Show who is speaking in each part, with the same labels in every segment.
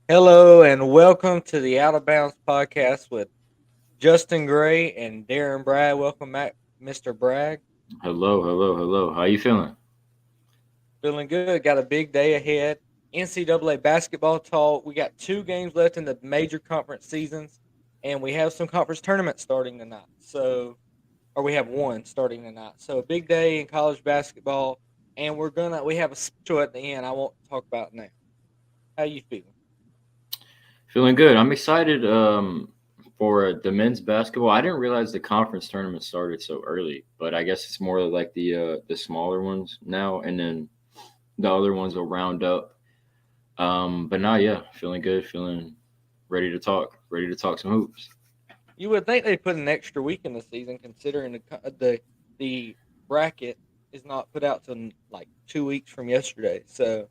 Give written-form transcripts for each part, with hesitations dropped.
Speaker 1: Hello and welcome to the Out of Bounds podcast with Justin Gray and Darren Bragg. Welcome back, Mr. Bragg.
Speaker 2: Hello, hello, hello. How you feeling?
Speaker 1: Feeling good. Got a big day ahead. NCAA basketball talk. We got two games left in the major conference seasons, and we have some conference tournaments starting tonight. Or we have one starting tonight. So a big day in college basketball, and we have a special at the end. I won't talk about now. How you feeling?
Speaker 2: Feeling good. I'm excited for the men's basketball. I didn't realize the conference tournament started so early, but I guess it's more like the smaller ones now, and then the other ones will round up. But now, yeah, feeling good, feeling ready to talk some hoops.
Speaker 1: You would think they put an extra week in the season, considering the bracket is not put out till like 2 weeks from yesterday, so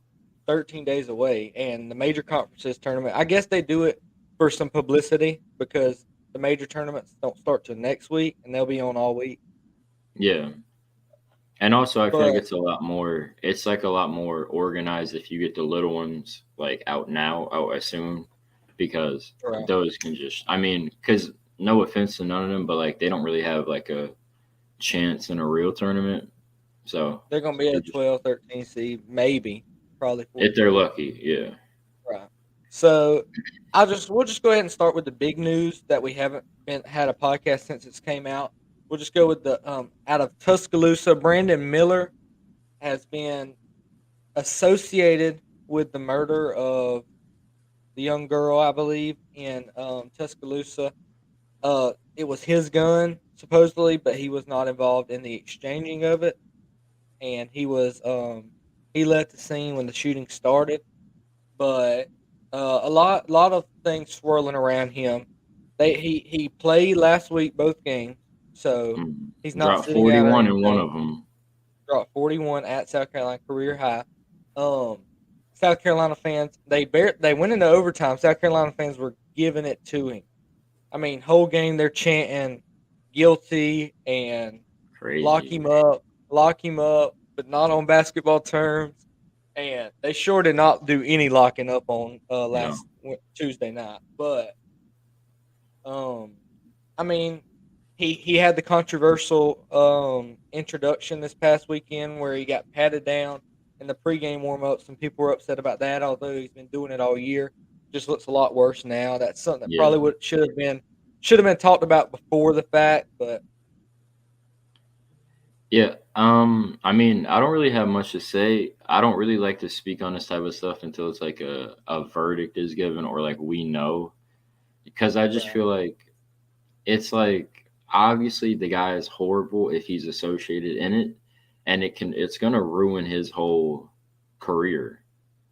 Speaker 1: 13 days away. And the major conferences tournament, I guess they do it for some publicity because the major tournaments don't start till next week, and they'll be on all week.
Speaker 2: Yeah, and also I feel like
Speaker 1: But
Speaker 2: it's a lot more. It's like a lot more organized if you get the little ones like out now. I would assume because
Speaker 1: right,
Speaker 2: those can just. I mean, because no offense to none of them, but like they don't really have like a chance in a real tournament. So
Speaker 1: they're gonna be
Speaker 2: they
Speaker 1: a
Speaker 2: just
Speaker 1: 12, 13 seed, maybe, probably
Speaker 2: if they're
Speaker 1: 14.
Speaker 2: lucky, yeah.
Speaker 1: Right. So we'll just go ahead and start with the big news that we haven't been had a podcast since it's came out. We'll just go with the out of Tuscaloosa, Brandon Miller has been associated with the murder of the young girl, I believe, in Tuscaloosa. It was his gun supposedly, but he was not involved in the exchanging of it, and he left the scene when the shooting started. But a lot of things swirling around him. He played last week both games, so he's not
Speaker 2: Dropped
Speaker 1: sitting out or
Speaker 2: 41 in one
Speaker 1: anything.
Speaker 2: of them.
Speaker 1: Dropped 41 at South Carolina, career high. Um, South Carolina fans they went into overtime. South Carolina fans were giving it to him. I mean, whole game they're chanting guilty and lock
Speaker 2: Crazy.
Speaker 1: him up, lock him up, but not on basketball terms. And they sure did not do any locking up on
Speaker 2: No.
Speaker 1: last Tuesday night. But um, I mean, he had the controversial introduction this past weekend where he got patted down in the pregame warm up. Some people were upset about that, although he's been doing it all year. Just looks a lot worse now. That's something that
Speaker 2: Yeah.
Speaker 1: probably should have been talked about before the fact, but
Speaker 2: Yeah. I mean, I don't really have much to say. I don't really like to speak on this type of stuff until it's like a verdict is given or like we know. Because I just
Speaker 1: right.
Speaker 2: feel like it's like obviously the guy is horrible if he's associated in it, and it's gonna ruin his whole career.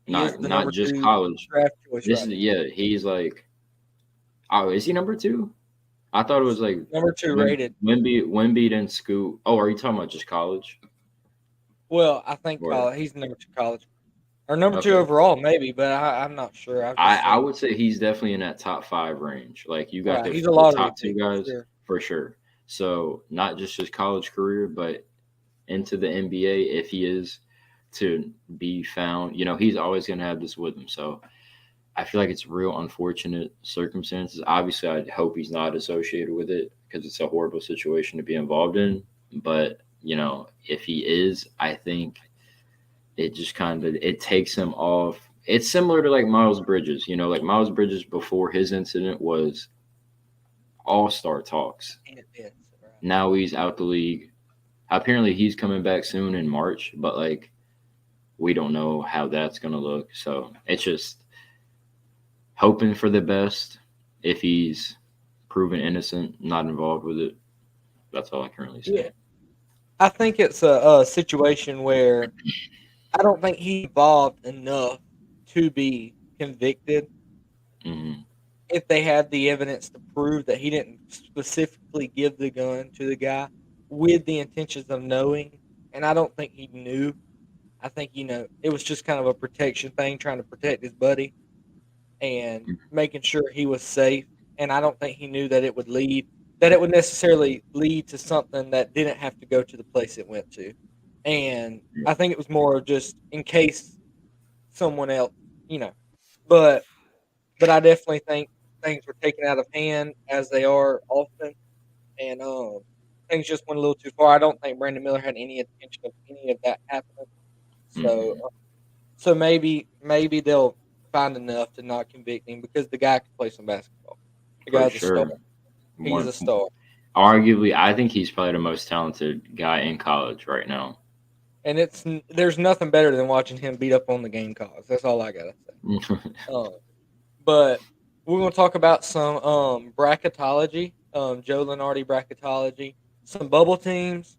Speaker 1: He is the
Speaker 2: Not
Speaker 1: number
Speaker 2: just
Speaker 1: two
Speaker 2: college.
Speaker 1: draft choice
Speaker 2: This
Speaker 1: right
Speaker 2: is
Speaker 1: now.
Speaker 2: yeah, he's like oh, is he number two? I thought it was
Speaker 1: He's
Speaker 2: like
Speaker 1: number two rated.
Speaker 2: Wimby then Scoot. Oh, are you talking about just college?
Speaker 1: Well, I think
Speaker 2: Or
Speaker 1: he's number two college or number two
Speaker 2: okay.
Speaker 1: overall, maybe, but I'm not sure. I've just
Speaker 2: I
Speaker 1: seen
Speaker 2: would say he's definitely in that top five range. Like you got
Speaker 1: right. He's a
Speaker 2: the
Speaker 1: lottery
Speaker 2: top two
Speaker 1: pick for
Speaker 2: guys
Speaker 1: sure.
Speaker 2: for sure. So not just his college career, but into the NBA if he is to be found. You know, he's always gonna have this with him. So I feel like it's real unfortunate circumstances. Obviously, I hope he's not associated with it because it's a horrible situation to be involved in. But you know, if he is, I think it just kind of it takes him off. It's similar to like Miles Bridges. You know, like Miles Bridges before his incident was all star talks.
Speaker 1: Yes, right.
Speaker 2: Now he's out the league. Apparently, he's coming back soon in March, but like we don't know how that's gonna look. So it's just hoping for the best. If he's proven innocent, not involved with it, that's all I currently say.
Speaker 1: Yeah, I think it's a situation where I don't think he's involved enough to be convicted.
Speaker 2: Hmm.
Speaker 1: If they have the evidence to prove that he didn't specifically give the gun to the guy with the intentions of knowing, and I don't think he knew. I think it was just kind of a protection thing, trying to protect his buddy and making sure he was safe. And I don't think he knew that it would necessarily lead to something that didn't have to go to the place it went to. And I think it was more of just in case someone else, you know. But but I definitely think things were taken out of hand as they are often, and things just went a little too far. I don't think Brandon Miller had any intention of any of that happening. So,
Speaker 2: Mm-mm.
Speaker 1: so maybe they'll find enough to not convict him because the guy can play some basketball. The
Speaker 2: For
Speaker 1: guy's a star.
Speaker 2: sure.
Speaker 1: He's
Speaker 2: One,
Speaker 1: a star,
Speaker 2: arguably, I think he's probably the most talented guy in college right now.
Speaker 1: and there's nothing better than watching him beat up on the game cause. That's all I gotta say. Um, but we're gonna talk about some bracketology, Joe Lenardi bracketology, some bubble teams,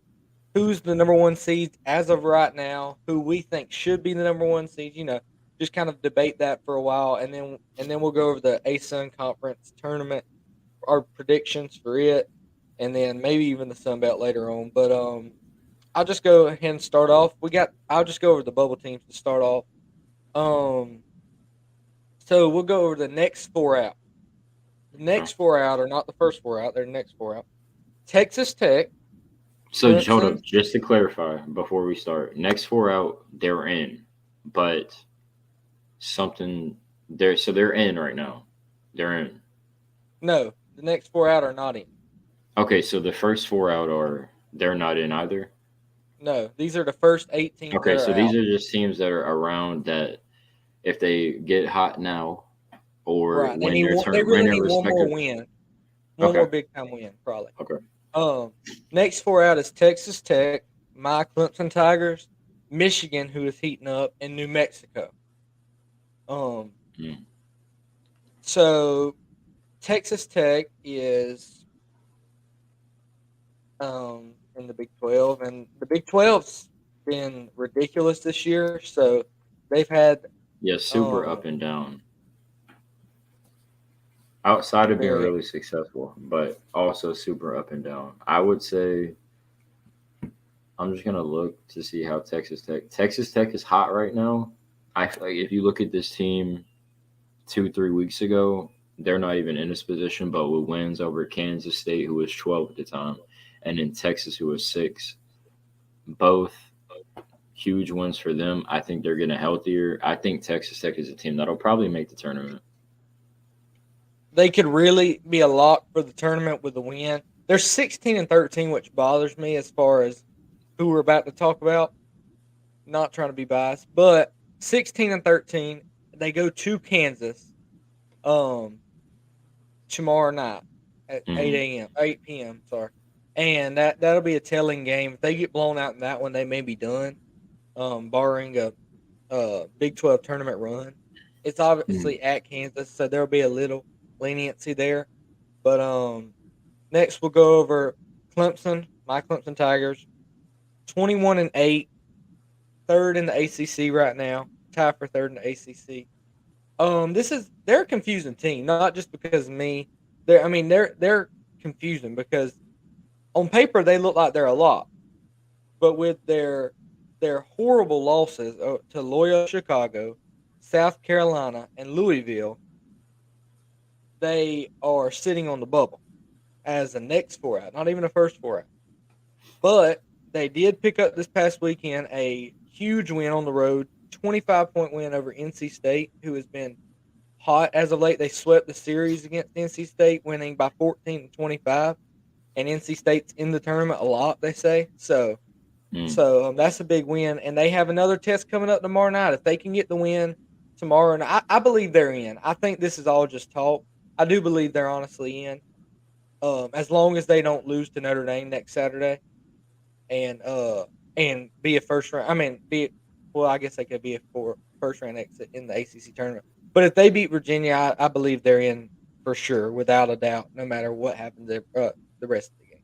Speaker 1: who's the number one seeds as of right now, who we think should be the number one seed. Just kind of debate that for a while, and then we'll go over the ASUN conference tournament, our predictions for it, and then maybe even the Sun Belt later on. But I'll just go ahead and start off. I'll just go over the bubble teams to start off. Um, so we'll go over the next four out. The
Speaker 2: Okay.
Speaker 1: next four out are not the first four out; they're the next four out. Texas Tech,
Speaker 2: So hold
Speaker 1: Clemson.
Speaker 2: up, just to clarify before we start, next four out they're in, but something so they're in right now. They're in.
Speaker 1: No, the next four out are not in.
Speaker 2: Okay, so the first four out are they're not in either.
Speaker 1: No, these are the first eight teams that
Speaker 2: Okay,
Speaker 1: are
Speaker 2: so these
Speaker 1: out.
Speaker 2: are just teams that are around that if they get hot now or
Speaker 1: Right. They
Speaker 2: when
Speaker 1: need
Speaker 2: their
Speaker 1: one. They
Speaker 2: turn when
Speaker 1: really
Speaker 2: their
Speaker 1: need one more
Speaker 2: respective.
Speaker 1: win. One
Speaker 2: Okay,
Speaker 1: more big time win, probably.
Speaker 2: okay.
Speaker 1: Um, Next four out is Texas Tech, my Clemson Tigers, Michigan, who is heating up, and New Mexico. Um,
Speaker 2: Mm.
Speaker 1: so Texas Tech is in the Big 12, and the Big 12's been ridiculous this year. So they've had
Speaker 2: Yeah, super
Speaker 1: um
Speaker 2: up and down. Outside of being
Speaker 1: very
Speaker 2: really successful, but also super up and down. I would say I'm just gonna look to see how Texas Tech is hot right now. I feel like if you look at this team 2 3 weeks ago, they're not even in this position, but with wins over Kansas State, who was 12 at the time, and in Texas, who was 6, both huge wins for them. I think they're getting healthier. I think Texas Tech is a team that'll probably make the tournament.
Speaker 1: they could really be a lock for the tournament with a win. They're 16-13, which bothers me as far as who we're about to talk about. Not trying to be biased, but 16-13, they go to Kansas um tomorrow night at
Speaker 2: Mm-hmm.
Speaker 1: 8 p.m. Sorry, and that'll be a telling game. If they get blown out in that one, they may be done. Barring a Big 12 tournament run, it's obviously at Kansas, so there'll be a little leniency there. But next we'll go over Clemson, my Clemson Tigers, 21-8, third in the ACC right now, tied for third in the ACC. They're a confusing team, not just because of me. They're confusing because on paper they look like they're a lot, but with their horrible losses to Loyola Chicago, South Carolina, and Louisville, they are sitting on the bubble as the next four out, not even the first four out. But they did pick up this past weekend a huge win on the road, 25-point win over NC State, who has been hot as of late. They swept the series against NC State, winning by 14-25, and NC State's in the tournament a lot. They say so.
Speaker 2: Mm.
Speaker 1: So that's a big win, and they have another test coming up tomorrow night. If they can get the win tomorrow, and I believe they're in. I think this is all just talk. I do believe they're honestly in. As long as they don't lose to Notre Dame next Saturday, and be a first round. I mean, well, I guess they could be a first round exit in the ACC tournament. But if they beat Virginia, I believe they're in for sure, without a doubt, no matter what happens the rest of the game.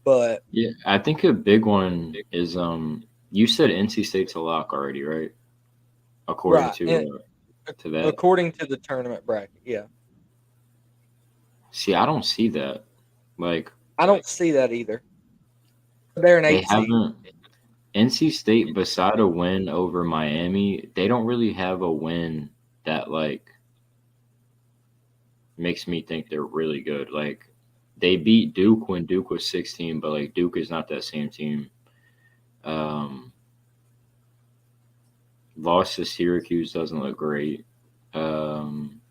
Speaker 1: But
Speaker 2: Yeah, I think a big one is you said NC State's a lock already, right? According
Speaker 1: right, and
Speaker 2: to that.
Speaker 1: according to the tournament bracket, yeah,
Speaker 2: See, I don't see that. Like
Speaker 1: I don't see that either. They're an
Speaker 2: they
Speaker 1: eight seed.
Speaker 2: haven't NC State beside a win over Miami, they don't really have a win that like makes me think they're really good. Like they beat Duke when Duke was 16, but like Duke is not that same team. Um, Lost to Syracuse doesn't look great. Um,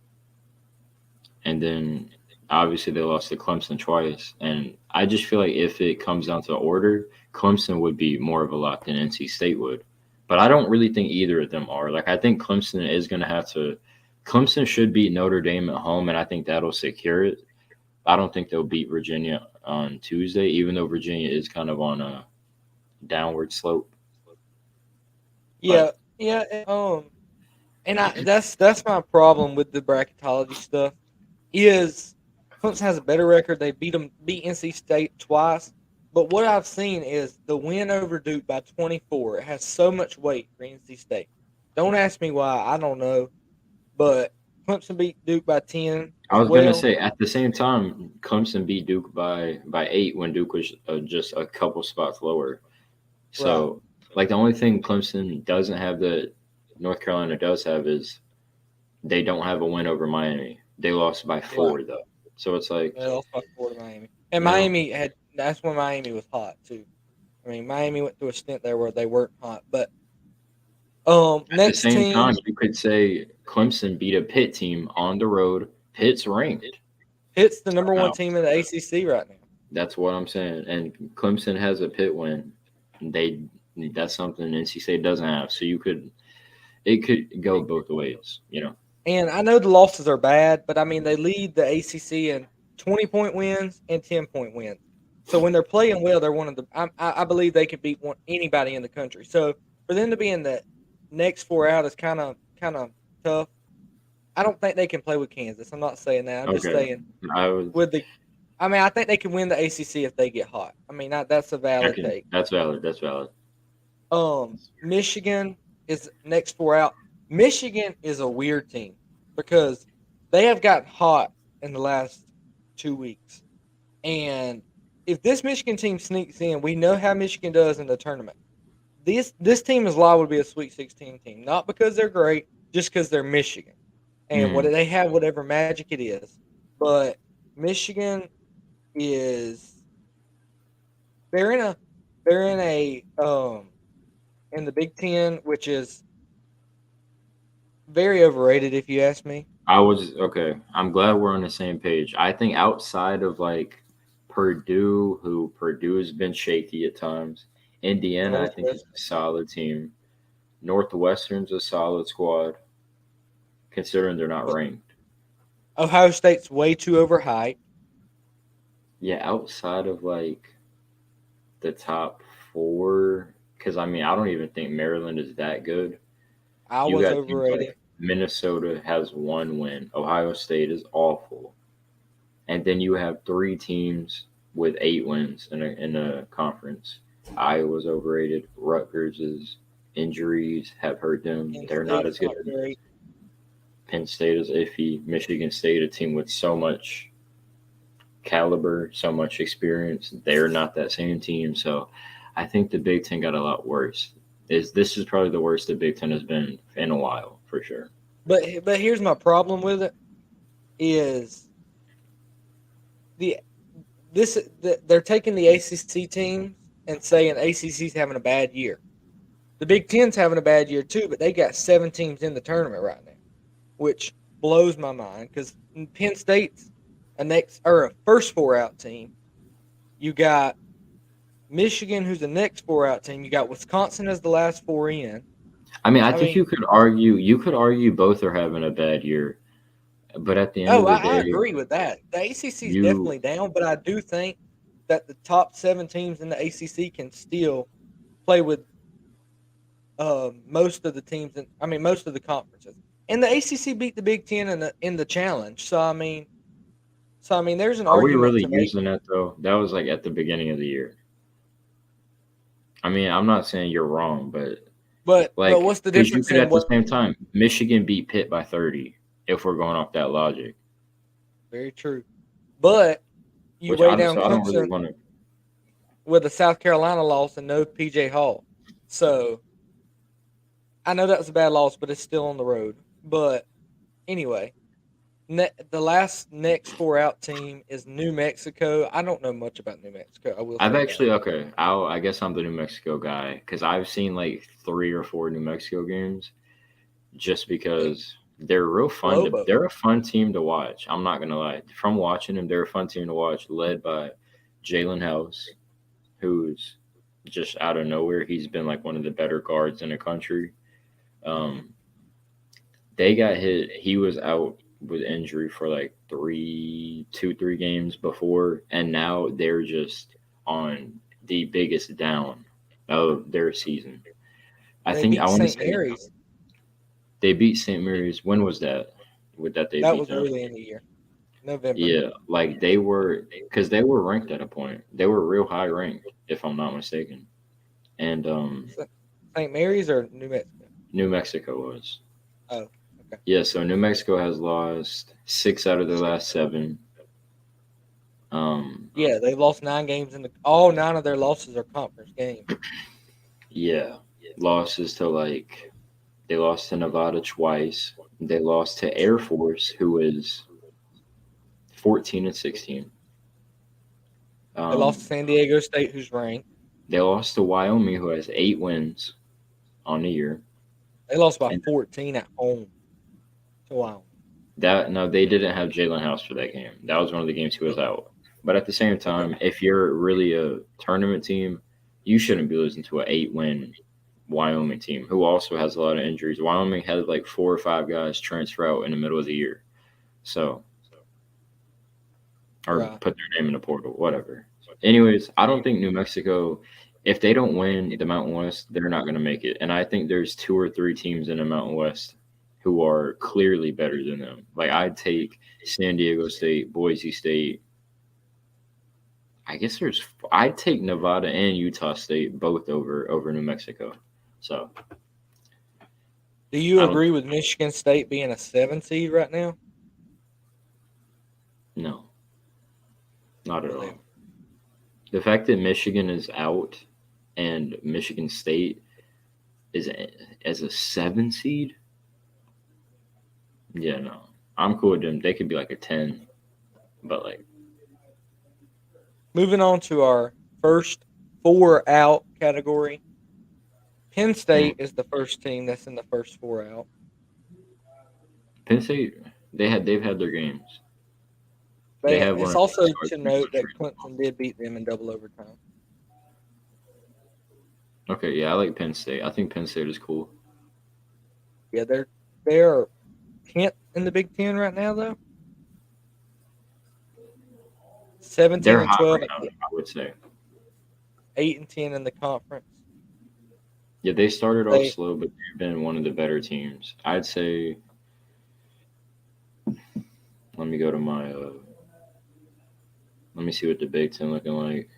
Speaker 2: and then obviously they lost to Clemson twice. And I just feel like if it comes down to order, Clemson would be more of a lock than NC State would. But I don't really think either of them are. Like I think Clemson is going to have to. Clemson should beat Notre Dame at home, and I think that'll secure it. I don't think they'll beat Virginia on Tuesday, even though Virginia is kind of on a downward slope.
Speaker 1: Yeah,
Speaker 2: But
Speaker 1: yeah. And that's my problem with the bracketology stuff. Is Clemson has a better record. They beat NC State twice. But what I've seen is the win over Duke by 24. It has so much weight for NC State. Don't ask me why. I don't know. But Clemson beat Duke by 10
Speaker 2: I
Speaker 1: as
Speaker 2: was gonna
Speaker 1: well.
Speaker 2: say at the same time, Clemson beat Duke by 8 when Duke was just a couple spots lower.
Speaker 1: Right.
Speaker 2: So like the only thing Clemson doesn't have that North Carolina does have is they don't have a win over Miami. They lost by
Speaker 1: Right.
Speaker 2: 4 though. So it's like,
Speaker 1: They lost by 4 to Miami. And
Speaker 2: you know,
Speaker 1: Miami had that's when Miami was hot too. I mean, Miami went through a stint there where they weren't hot. But
Speaker 2: at the
Speaker 1: next
Speaker 2: same
Speaker 1: team,
Speaker 2: time, you could say Clemson beat a Pitt team on the road. Pitt's ranked.
Speaker 1: Pitt's the number one
Speaker 2: Now,
Speaker 1: team in the ACC right now.
Speaker 2: that's what I'm saying. And Clemson has a Pitt win. They that's something NC State doesn't have. So it could go both ways.
Speaker 1: And I know the losses are bad, but I mean they lead the ACC in 20-point wins and 10-point wins. So when they're playing well, they're one of the. I believe they could beat anybody in the country. So for them to be in the next four out is kind of tough. I don't think they can play with Kansas. I'm not saying that. I'm just
Speaker 2: Okay.
Speaker 1: saying
Speaker 2: I was
Speaker 1: with the. I mean, I think they can win the ACC if they get hot. I mean, that's a
Speaker 2: I
Speaker 1: valid
Speaker 2: can
Speaker 1: take.
Speaker 2: that's valid. That's valid.
Speaker 1: Michigan is next four out. Michigan is a weird team because they have gotten hot in the last 2 weeks, and if this Michigan team sneaks in, we know how Michigan does in the tournament. This team is liable to be a Sweet 16 team, not because they're great, just because they're Michigan and what
Speaker 2: Mm.
Speaker 1: they have, whatever magic it is. But Michigan is they're in a they're in the Big Ten, which is very overrated, if you ask me.
Speaker 2: I was okay. I'm glad we're on the same page. I think outside of like Purdue, who Purdue has been shaky at times, Indiana, I think is a
Speaker 1: Northwestern.
Speaker 2: solid team. Northwestern's a solid squad, considering they're not
Speaker 1: But
Speaker 2: ranked.
Speaker 1: Ohio State's way too overhyped.
Speaker 2: Yeah, outside of like the top four, because I mean, I don't even think Maryland is that good. You
Speaker 1: Iowa's
Speaker 2: got teams like
Speaker 1: overrated.
Speaker 2: Minnesota has 1 win. Ohio State is awful. And then you have 3 teams with 8 wins in a conference. Iowa's overrated. Rutgers' injuries have hurt them.
Speaker 1: Penn
Speaker 2: They're not
Speaker 1: State's
Speaker 2: as good
Speaker 1: not
Speaker 2: as
Speaker 1: great.
Speaker 2: Penn State is iffy. Michigan State, a team with so much caliber, so much experience, they're not that same team. So I think the Big Ten got a lot worse. This is probably the worst the Big Ten has been in a while for sure.
Speaker 1: But here's my problem with it is the they're taking the ACC teams and saying ACC's having a bad year. The Big Ten's having a bad year too, but they got 7 teams in the tournament right now, which blows my mind because Penn State's a first four out team. You got Michigan, who's the next four out team. You got Wisconsin as the last four in.
Speaker 2: I mean, I
Speaker 1: I
Speaker 2: think
Speaker 1: mean,
Speaker 2: you could argue both are having a bad year, but at the end
Speaker 1: oh,
Speaker 2: of the
Speaker 1: I
Speaker 2: day,
Speaker 1: agree with that. The ACC is
Speaker 2: you
Speaker 1: definitely down, but I do think that the top 7 teams in the ACC can still play with most of the teams. Most of the conferences. And the ACC beat the Big Ten in the challenge. So I mean, there's an
Speaker 2: are we
Speaker 1: argument
Speaker 2: really
Speaker 1: to make.
Speaker 2: using that though? That was like at the beginning of the year. I mean, I'm not saying you're wrong, but
Speaker 1: But
Speaker 2: like,
Speaker 1: what's the
Speaker 2: because you
Speaker 1: difference
Speaker 2: could
Speaker 1: in
Speaker 2: at the
Speaker 1: what?
Speaker 2: same time, Michigan beat Pitt by 30 if we're going off that logic,
Speaker 1: Very true. But you
Speaker 2: which
Speaker 1: weigh
Speaker 2: I
Speaker 1: down
Speaker 2: so I don't really
Speaker 1: Clemson
Speaker 2: want to.
Speaker 1: with a South Carolina loss and no PJ Hall. So I know that was a bad loss, but it's still on the road. But anyway, the last next four out team is New Mexico. I don't know much about New Mexico. I will
Speaker 2: I've
Speaker 1: say that.
Speaker 2: actually okay. I guess I'm the New Mexico guy because I've seen like 3 or 4 New Mexico games just because. They're real fun to.
Speaker 1: Lobo.
Speaker 2: They're a fun team to watch. I'm not gonna lie. From watching them, they're a fun team to watch, led by Jalen House, who's just out of nowhere. He's been like one of the better guards in the country.
Speaker 1: Hmm.
Speaker 2: Um, they got hit. He was out with injury for like 3 games before, and now they're just on the biggest down of their season. I
Speaker 1: They
Speaker 2: think I
Speaker 1: beat
Speaker 2: want to
Speaker 1: St.
Speaker 2: say
Speaker 1: Mary's.
Speaker 2: they beat St. Mary's. When was that? With that they
Speaker 1: That
Speaker 2: beat
Speaker 1: was
Speaker 2: them?
Speaker 1: early in the year, November.
Speaker 2: Yeah, like they were because they were ranked at a point. They were real high ranked, if I'm not mistaken. And
Speaker 1: St. Mary's or New Mexico?
Speaker 2: New Mexico was.
Speaker 1: Oh, okay.
Speaker 2: Yeah, so New Mexico has lost 6 out of their last 7. Um,
Speaker 1: Yeah, they lost 9 games in the. All 9 of their losses are conference games.
Speaker 2: yeah, losses to like they lost to Nevada twice. They lost to Air Force, who is 14-16.
Speaker 1: They lost to
Speaker 2: Um,
Speaker 1: San Diego State, who's ranked.
Speaker 2: they lost to Wyoming, who has 8 wins on the year.
Speaker 1: They lost by
Speaker 2: And
Speaker 1: 14 at home to Wyoming.
Speaker 2: that no, they didn't have Jalen House for that game. That was one of the games he was out. But at the same
Speaker 1: Okay.
Speaker 2: time, if you're really a tournament team, you shouldn't be losing to an 8-win Wyoming team who also has a lot of injuries. Wyoming had like 4 or 5 guys transfer out in the middle of the year, so or
Speaker 1: Right.
Speaker 2: put their name in the portal, whatever. Anyways, I don't think New Mexico, if they don't win the Mountain West, they're not going to make it. And I think there's 2 or 3 teams in the Mountain West who are clearly better than them. Like I'd take San Diego State, Boise State. I guess I'd take Nevada and Utah State both over New Mexico. So
Speaker 1: Do you
Speaker 2: I don't
Speaker 1: agree with Michigan State being a 7 seed right now?
Speaker 2: no, not at
Speaker 1: Really?
Speaker 2: all. The fact that Michigan is out and Michigan State is as a 7 seed, yeah, no, I'm cool with them. They could be like a 10, but like
Speaker 1: Moving on to our first 4 out category. Penn
Speaker 2: mm,
Speaker 1: State is the first team that's in the first 4 out.
Speaker 2: Penn State, they've had their games. They have one
Speaker 1: It's
Speaker 2: of the
Speaker 1: also
Speaker 2: best guards
Speaker 1: to
Speaker 2: in the
Speaker 1: note that
Speaker 2: country.
Speaker 1: Clemson did beat them in double overtime.
Speaker 2: Okay, yeah, I like Penn State. I think Penn State is cool.
Speaker 1: Yeah, they're 10th in the Big Ten right now though. 17
Speaker 2: They're
Speaker 1: and
Speaker 2: hot
Speaker 1: 12,
Speaker 2: right now, I would say.
Speaker 1: 8 and 10 in the conference.
Speaker 2: Yeah, they started off
Speaker 1: They
Speaker 2: slow, but they've been one of the better teams. I'd say. Let me go to my. Let me see what the Big Ten looking like.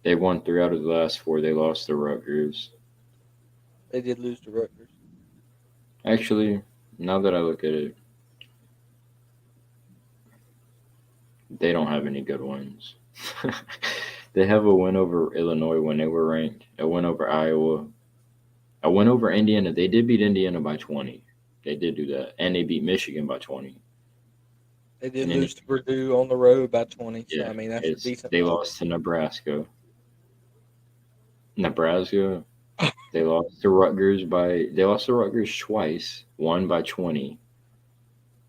Speaker 2: They won 3 out of the last 4. They lost to Rutgers.
Speaker 1: they did lose to Rutgers.
Speaker 2: Actually, now that I look at it, they don't have any good wins. They have a win over Illinois when they were ranked, a win over Iowa, a win over Indiana. They did beat Indiana by 20. They did do that. And they beat Michigan by 20.
Speaker 1: They did
Speaker 2: And then,
Speaker 1: lose to Purdue on the road by 20. So
Speaker 2: yeah,
Speaker 1: I mean that's a decent
Speaker 2: they
Speaker 1: win.
Speaker 2: lost to Nebraska. Nebraska, they lost to Rutgers twice, won by 20.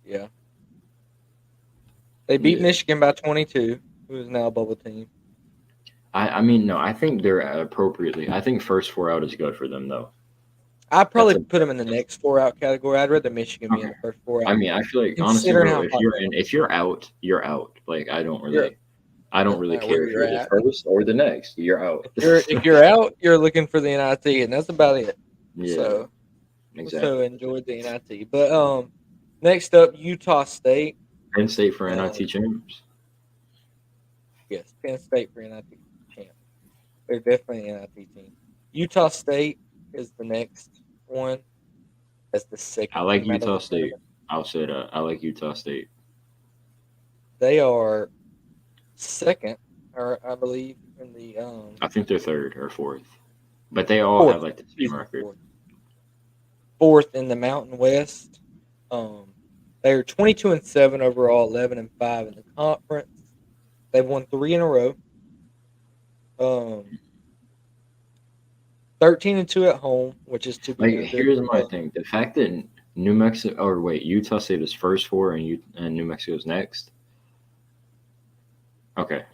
Speaker 1: Yeah. They beat
Speaker 2: Yeah.
Speaker 1: Michigan by 22, who is now a bubble team.
Speaker 2: I mean, no, I think they're appropriately. I think first 4 out is good for them, though.
Speaker 1: I'd
Speaker 2: That's
Speaker 1: probably
Speaker 2: a
Speaker 1: put them in the next 4 out category. I'd rather Michigan be in
Speaker 2: okay.
Speaker 1: the first 4
Speaker 2: I
Speaker 1: out,
Speaker 2: mean, I feel like honestly,
Speaker 1: considering
Speaker 2: bro,
Speaker 1: how hot they are.
Speaker 2: if you're out, you're out. Like
Speaker 1: You're,
Speaker 2: I don't
Speaker 1: doesn't
Speaker 2: really
Speaker 1: matter where
Speaker 2: care if
Speaker 1: you're
Speaker 2: you're the
Speaker 1: at.
Speaker 2: first or the next. You're out.
Speaker 1: If you're out, you're looking for the NIT, and that's about it.
Speaker 2: Yeah,
Speaker 1: So
Speaker 2: exactly.
Speaker 1: enjoyed the NIT. But next up, Utah State.
Speaker 2: Penn State for
Speaker 1: Um,
Speaker 2: NIT champs.
Speaker 1: yes, Penn State for NIT champ. They're definitely an NIT team. Utah State is the next one. That's the
Speaker 2: I
Speaker 1: second
Speaker 2: like
Speaker 1: team out of
Speaker 2: Utah
Speaker 1: the
Speaker 2: State.
Speaker 1: tournament.
Speaker 2: I'll say that. I like Utah State.
Speaker 1: They are second, or I believe in the
Speaker 2: I think they're third or fourth, but they all have
Speaker 1: fourth.
Speaker 2: like the
Speaker 1: Excuse
Speaker 2: same
Speaker 1: me,
Speaker 2: record.
Speaker 1: fourth in the Mountain West. Um, they are 22-7 overall, 11-5 in the conference. They've won 3 in a row. 13-2 at home, which is to be
Speaker 2: Like,
Speaker 1: noted.
Speaker 2: here's my thing: the fact that New Mexico, or wait, Utah State is first four, and New Mexico's next. Okay.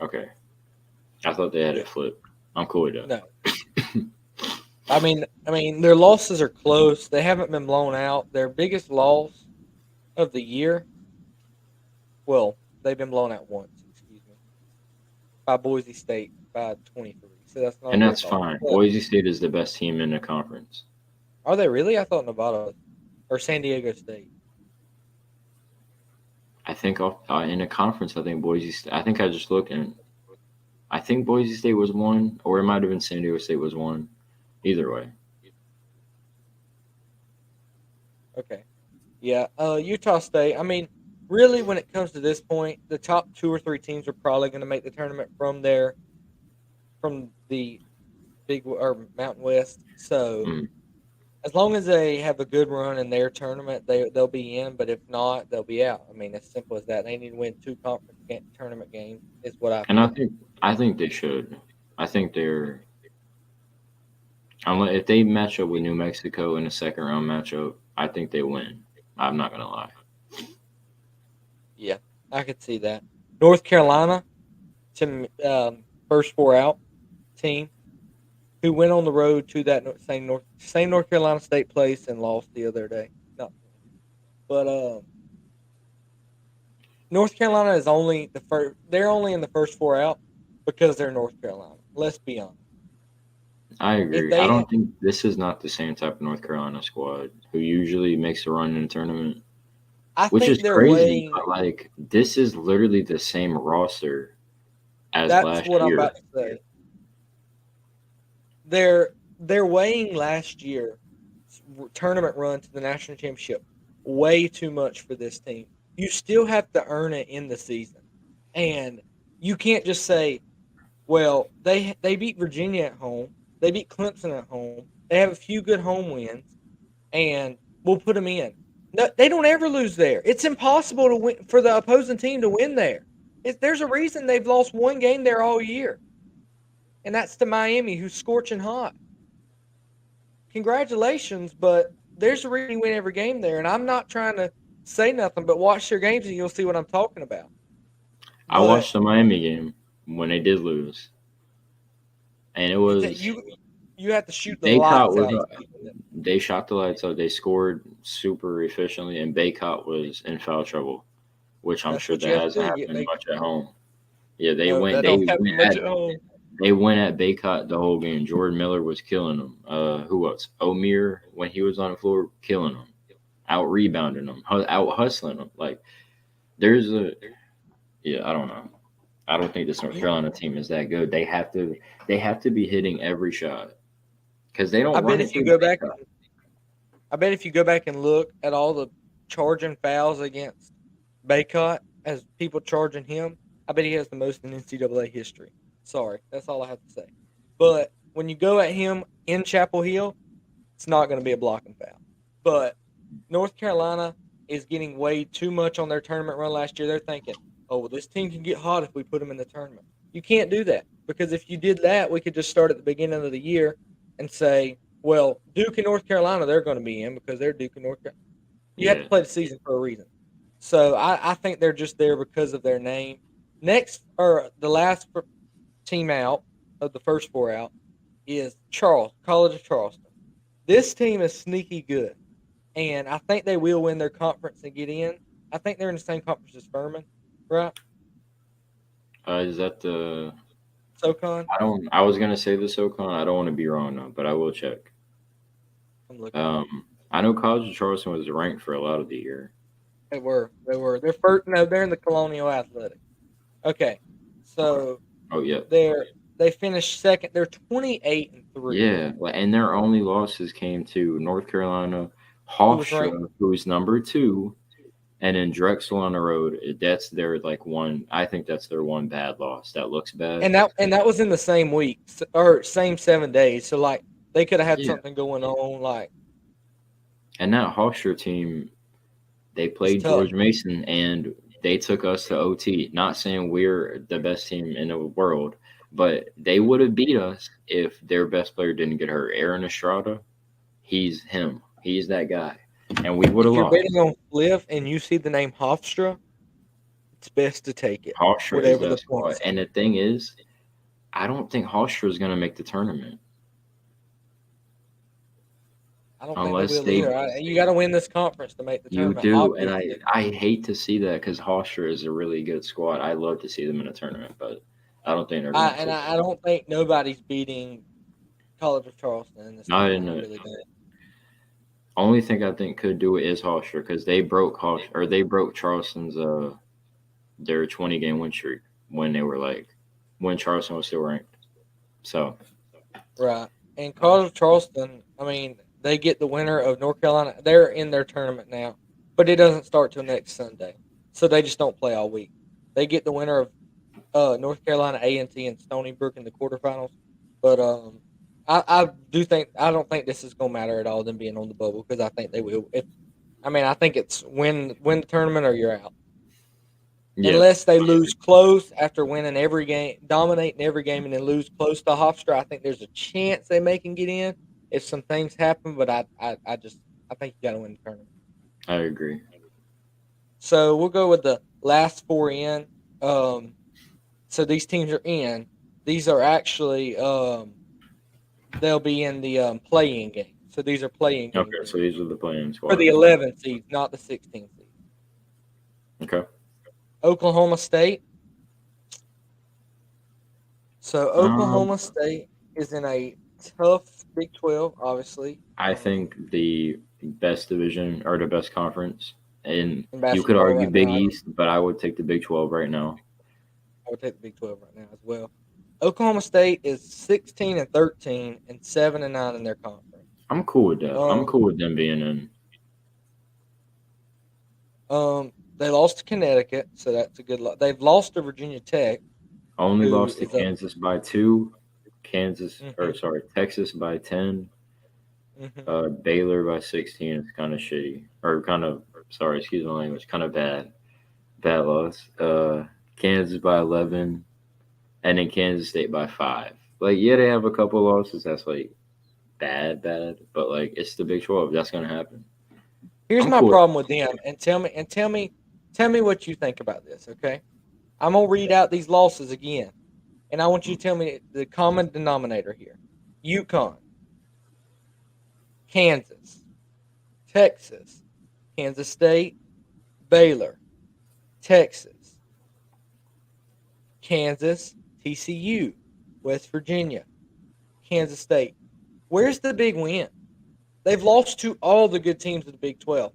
Speaker 2: I thought they had
Speaker 1: Yeah,
Speaker 2: it flipped. I'm cool with
Speaker 1: no.
Speaker 2: that.
Speaker 1: I mean, their losses are close. They haven't been blown out. Their biggest loss of the year, well, they've been blown out once. Excuse me, by Boise State by 23. So that's not a
Speaker 2: And
Speaker 1: big
Speaker 2: that's
Speaker 1: loss.
Speaker 2: fine.
Speaker 1: But
Speaker 2: Boise State is the best team in the conference.
Speaker 1: are they really? I thought Nevada was, or San Diego State.
Speaker 2: I think in the conference, I think Boise State. I think I just looked and I think Boise State was one, or it might have been San Diego State was one. Either way,
Speaker 1: Okay. Yeah. Utah State. I mean, really, when it comes to this point, the top two or three teams are probably going to make the tournament from the Big or Mountain West. So
Speaker 2: mm.
Speaker 1: as long as they have a good run in their tournament, they'll be in. But if not, they'll be out. I mean, as simple as that. They need to win two tournament games. Is what I
Speaker 2: And
Speaker 1: feel.
Speaker 2: I think they should. I think they're unless if they match up with New Mexico in a second round matchup, I think they win. I'm not gonna lie.
Speaker 1: Yeah, I could see that. North Carolina, to first four out team who went on the road to that same North Carolina State place and lost the other day. Not, but North Carolina is only the first. They're only in the first four out because they're North Carolina. Let's be honest.
Speaker 2: I
Speaker 1: If
Speaker 2: agree. I
Speaker 1: they,
Speaker 2: don't think this is not the same type of North Carolina squad who usually makes a run in a tournament,
Speaker 1: I
Speaker 2: which
Speaker 1: think
Speaker 2: is
Speaker 1: they're
Speaker 2: crazy.
Speaker 1: weighing.
Speaker 2: But like, this is literally the same roster as
Speaker 1: That's
Speaker 2: last
Speaker 1: what I'm
Speaker 2: year.
Speaker 1: about to say. They're weighing last year tournament run to the national championship way too much for this team. You still have to earn it in the season, and you can't just say, "Well, they beat Virginia at home, they beat Clemson at home, they have a few good home wins, and we'll put them in." No, they don't ever lose there. It's impossible to win for the opposing team to win there. There's a reason they've lost one game there all year, and that's to Miami, who's scorching hot. Congratulations, but there's a reason you win every game there. And I'm not trying to say nothing, but watch their games and you'll see what I'm talking about.
Speaker 2: I
Speaker 1: But
Speaker 2: watched the Miami game when they did lose, and it was
Speaker 1: you have to shoot the
Speaker 2: Baycott
Speaker 1: lights
Speaker 2: was
Speaker 1: out.
Speaker 2: they shot the lights out. They scored super efficiently, and Baycott was in foul trouble, which I'm
Speaker 1: That's
Speaker 2: sure
Speaker 1: what you
Speaker 2: that
Speaker 1: have to
Speaker 2: hasn't
Speaker 1: do.
Speaker 2: happened much at home. Yeah,
Speaker 1: No, that
Speaker 2: they
Speaker 1: don't happen
Speaker 2: went
Speaker 1: much
Speaker 2: at
Speaker 1: at home.
Speaker 2: they went at Baycott the whole game. Jordan Miller was killing them. Who else? Omir when he was on the floor, killing them, out rebounding them, out hustling them. Like there's a yeah, I don't know. I don't think this North
Speaker 1: You,
Speaker 2: Carolina team is that good. They have to be hitting every shot because they
Speaker 1: I
Speaker 2: don't
Speaker 1: bet
Speaker 2: run it
Speaker 1: if you
Speaker 2: through
Speaker 1: go back,
Speaker 2: Baycott.
Speaker 1: I bet if you go back and look at all the charging fouls against Baycott as people charging him, I bet he has the most in NCAA history. Sorry, that's all I have to say. But when you go at him in Chapel Hill, it's not going to be a blocking foul. But North Carolina is getting way too much on their tournament run last year. They're thinking, oh, well, this team can get hot if we put them in the tournament. You can't do that because if you did that, we could just start at the beginning of the year and say, well, Duke and North Carolina, they're going to be in because they're Duke and North Carolina. You have to
Speaker 2: Yeah,
Speaker 1: play the season for a reason. So I think they're just there because of their name. Next, or the last team out of the first four out is College of Charleston. This team is sneaky good, and I think they will win their conference and get in. I think they're in the same conference as Furman, right?
Speaker 2: is that the?
Speaker 1: SoCon.
Speaker 2: I don't. I was gonna say the SoCon. I don't want to be wrong though, but I will check.
Speaker 1: I'm looking at it.
Speaker 2: I know College of Charleston was ranked for a lot of the year.
Speaker 1: They were. They were. They're first. No, they're in the Colonial Athletic. Okay,
Speaker 2: Okay.
Speaker 1: so
Speaker 2: Oh yeah,
Speaker 1: they finished second. They're 28-3.
Speaker 2: yeah. And their only losses came to North Carolina,
Speaker 1: Who was ranked?
Speaker 2: Hofstra, who's number two, and then Drexel on the road. That's their like one. I think that's their one bad loss. That looks bad.
Speaker 1: And that was in the same week or same 7 days. So like they could have had
Speaker 2: Yeah.
Speaker 1: something going on. Like
Speaker 2: And that Hofstra team, they
Speaker 1: it's
Speaker 2: played
Speaker 1: tough.
Speaker 2: George Mason and they took us to OT. Not saying we're the best team in the world, but they would have beat us if their best player didn't get hurt. Aaron Estrada, he's him. He's that guy. and we would have
Speaker 1: If you're
Speaker 2: lost.
Speaker 1: betting on Cliff and you see the name Hofstra, it's best to take it,
Speaker 2: Hofstra is
Speaker 1: whatever the
Speaker 2: that
Speaker 1: point
Speaker 2: squad, and the thing is, I don't think Hofstra is going to make the tournament
Speaker 1: I don't think they
Speaker 2: unless
Speaker 1: will
Speaker 2: they.
Speaker 1: either. You got to win this conference to make the
Speaker 2: You
Speaker 1: tournament,
Speaker 2: do, and
Speaker 1: obviously.
Speaker 2: I hate to see that because Hofstra is a really good squad. I love to see them in a tournament, but I don't think they're going to.
Speaker 1: I don't think nobody's beating College of Charleston in this
Speaker 2: Not in
Speaker 1: tournament. I
Speaker 2: the
Speaker 1: really don't.
Speaker 2: only thing I think could do it is Hofstra because they broke Charleston's their 20 game win streak when they were like when Charleston was still ranked. So
Speaker 1: Right. And College of Charleston, I mean, they get the winner of North Carolina. They're in their tournament now, but it doesn't start till next Sunday, so they just don't play all week. They get the winner of North Carolina A&T and Stony Brook in the quarterfinals. But I don't think this is gonna matter at all them being on the bubble because I think they will. If I mean I think it's win the tournament or you're out.
Speaker 2: yeah,
Speaker 1: Unless they lose close after winning every game, dominating every game, and then lose close to Hofstra, I think there's a chance they may can get in if some things happen. But I think you got to win the tournament.
Speaker 2: I agree.
Speaker 1: So we'll go with the last four in. Um, so these teams are in. These are actually they'll be in the play-in game. So these are play-in game
Speaker 2: Okay,
Speaker 1: teams
Speaker 2: so these are the playing
Speaker 1: for the
Speaker 2: squads.
Speaker 1: 11 seeds, not the 16 seeds.
Speaker 2: Okay.
Speaker 1: Oklahoma State. So
Speaker 2: Um,
Speaker 1: Oklahoma State is in a tough Big 12, obviously,
Speaker 2: I think the best division or the best conference, and
Speaker 1: in
Speaker 2: you could
Speaker 1: basketball
Speaker 2: argue
Speaker 1: right
Speaker 2: Big
Speaker 1: now.
Speaker 2: East, but I would take the Big 12 right now.
Speaker 1: I would take the Big 12 right now as well. Oklahoma State is 16-13 and 7-9 in their conference.
Speaker 2: I'm cool with that. I'm
Speaker 1: Um,
Speaker 2: cool with them being in.
Speaker 1: they lost to Connecticut, so that's a good. They've lost to Virginia Tech,
Speaker 2: Only
Speaker 1: who
Speaker 2: lost to
Speaker 1: is a.
Speaker 2: Kansas by 2. Kansas, or
Speaker 1: Mhm,
Speaker 2: sorry, Texas by 10.
Speaker 1: mhm.
Speaker 2: Baylor by 16 is kind of shitty, or kind of sorry, excuse my language, kind of bad loss. Kansas by 11, and then Kansas State by 5. Like, yeah, they have a couple losses. That's like bad, but like it's the Big 12. That's gonna happen.
Speaker 1: Here's
Speaker 2: I'm
Speaker 1: my
Speaker 2: cool.
Speaker 1: problem with them, and tell me what you think about this. Okay, I'm gonna read out these losses again. And I want you to tell me the common denominator here. UConn, Kansas, Texas, Kansas State, Baylor, Texas, Kansas, TCU, West Virginia, Kansas State. Where's the big win? They've lost to all the good teams of the Big 12.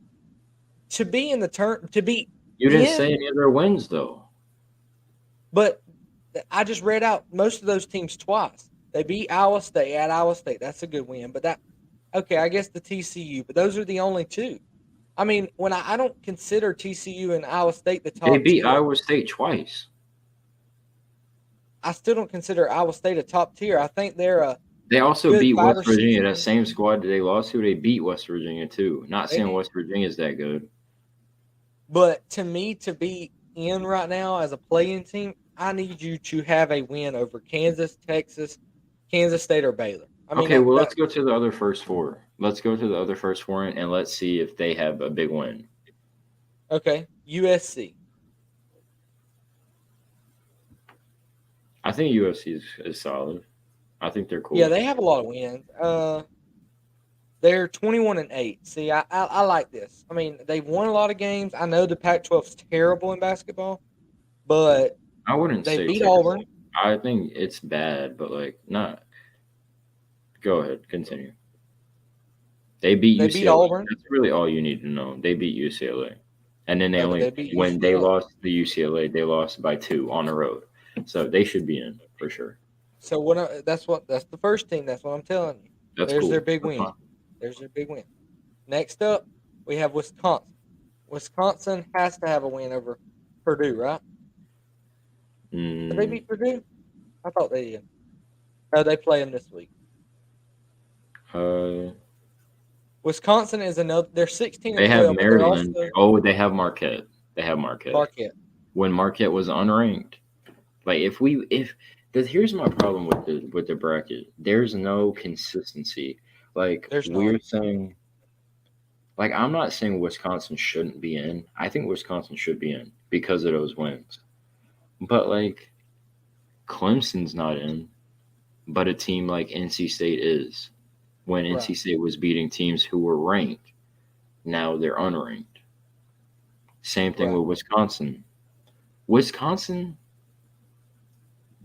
Speaker 1: To be in the turn, to be
Speaker 2: You didn't say
Speaker 1: in,
Speaker 2: any of their wins though.
Speaker 1: but I just read out most of those teams twice. They beat Iowa State at Iowa State. That's a good win. But okay, I guess the TCU, but those are the only two. I mean, when I don't consider TCU and Iowa State the
Speaker 2: They
Speaker 1: top
Speaker 2: beat
Speaker 1: tier,
Speaker 2: Iowa State twice.
Speaker 1: I still don't consider Iowa State a top tier. I think they're a
Speaker 2: They also
Speaker 1: good
Speaker 2: beat
Speaker 1: five
Speaker 2: West
Speaker 1: or six
Speaker 2: Virginia. That
Speaker 1: win
Speaker 2: same
Speaker 1: team.
Speaker 2: squad that they lost to, they beat West Virginia too. Not
Speaker 1: They
Speaker 2: saying
Speaker 1: did.
Speaker 2: West Virginia is that good.
Speaker 1: But to me, to be in right now as a playing team, I need you to have a win over Kansas, Texas, Kansas State, or Baylor. I mean
Speaker 2: Okay, well let's
Speaker 1: that
Speaker 2: go to the other first four. Let's go to the other first four and let's see if they have a big win.
Speaker 1: okay. USC.
Speaker 2: I think USC is solid. I think they're
Speaker 1: Yeah,
Speaker 2: cool.
Speaker 1: they have a lot of wins. They're 21-8. See, I like this. I mean, they've won a lot of games. I know the Pac-12 is terrible in basketball, but
Speaker 2: I wouldn't
Speaker 1: they
Speaker 2: say
Speaker 1: beat
Speaker 2: terrible.
Speaker 1: Auburn.
Speaker 2: I think it's bad, but like not. Go ahead, continue. They beat
Speaker 1: They beat
Speaker 2: UCLA.
Speaker 1: Auburn.
Speaker 2: That's really all you need to know. They beat UCLA, and then they
Speaker 1: No, but
Speaker 2: only
Speaker 1: they beat
Speaker 2: when they
Speaker 1: UCLA.
Speaker 2: lost the UCLA, they lost by 2 on the road. So they should be in for sure.
Speaker 1: So that's the first team. That's what I'm telling you.
Speaker 2: That's
Speaker 1: There's their
Speaker 2: cool.
Speaker 1: big
Speaker 2: That's
Speaker 1: win.
Speaker 2: fine.
Speaker 1: There's their big win. Next up, we have Wisconsin. Wisconsin has to have a win over Purdue, right? Did they
Speaker 2: Mm,
Speaker 1: beat Purdue? I thought they did. No, they play them this week.
Speaker 2: uh,
Speaker 1: Wisconsin is another. They're 16
Speaker 2: they
Speaker 1: and
Speaker 2: have
Speaker 1: 12, but they're
Speaker 2: Maryland.
Speaker 1: also
Speaker 2: Oh, they have Marquette. They have Marquette.
Speaker 1: Marquette.
Speaker 2: When Marquette was unranked, like if because here's my problem with the bracket. There's no consistency. Like
Speaker 1: There's not.
Speaker 2: we're saying like I'm not saying Wisconsin shouldn't be in. I think Wisconsin should be in because of those wins. But like Clemson's not in, but a team like NC State is. When
Speaker 1: Right.
Speaker 2: NC State was beating teams who were ranked, now they're unranked. Same thing
Speaker 1: Right.
Speaker 2: with Wisconsin. Wisconsin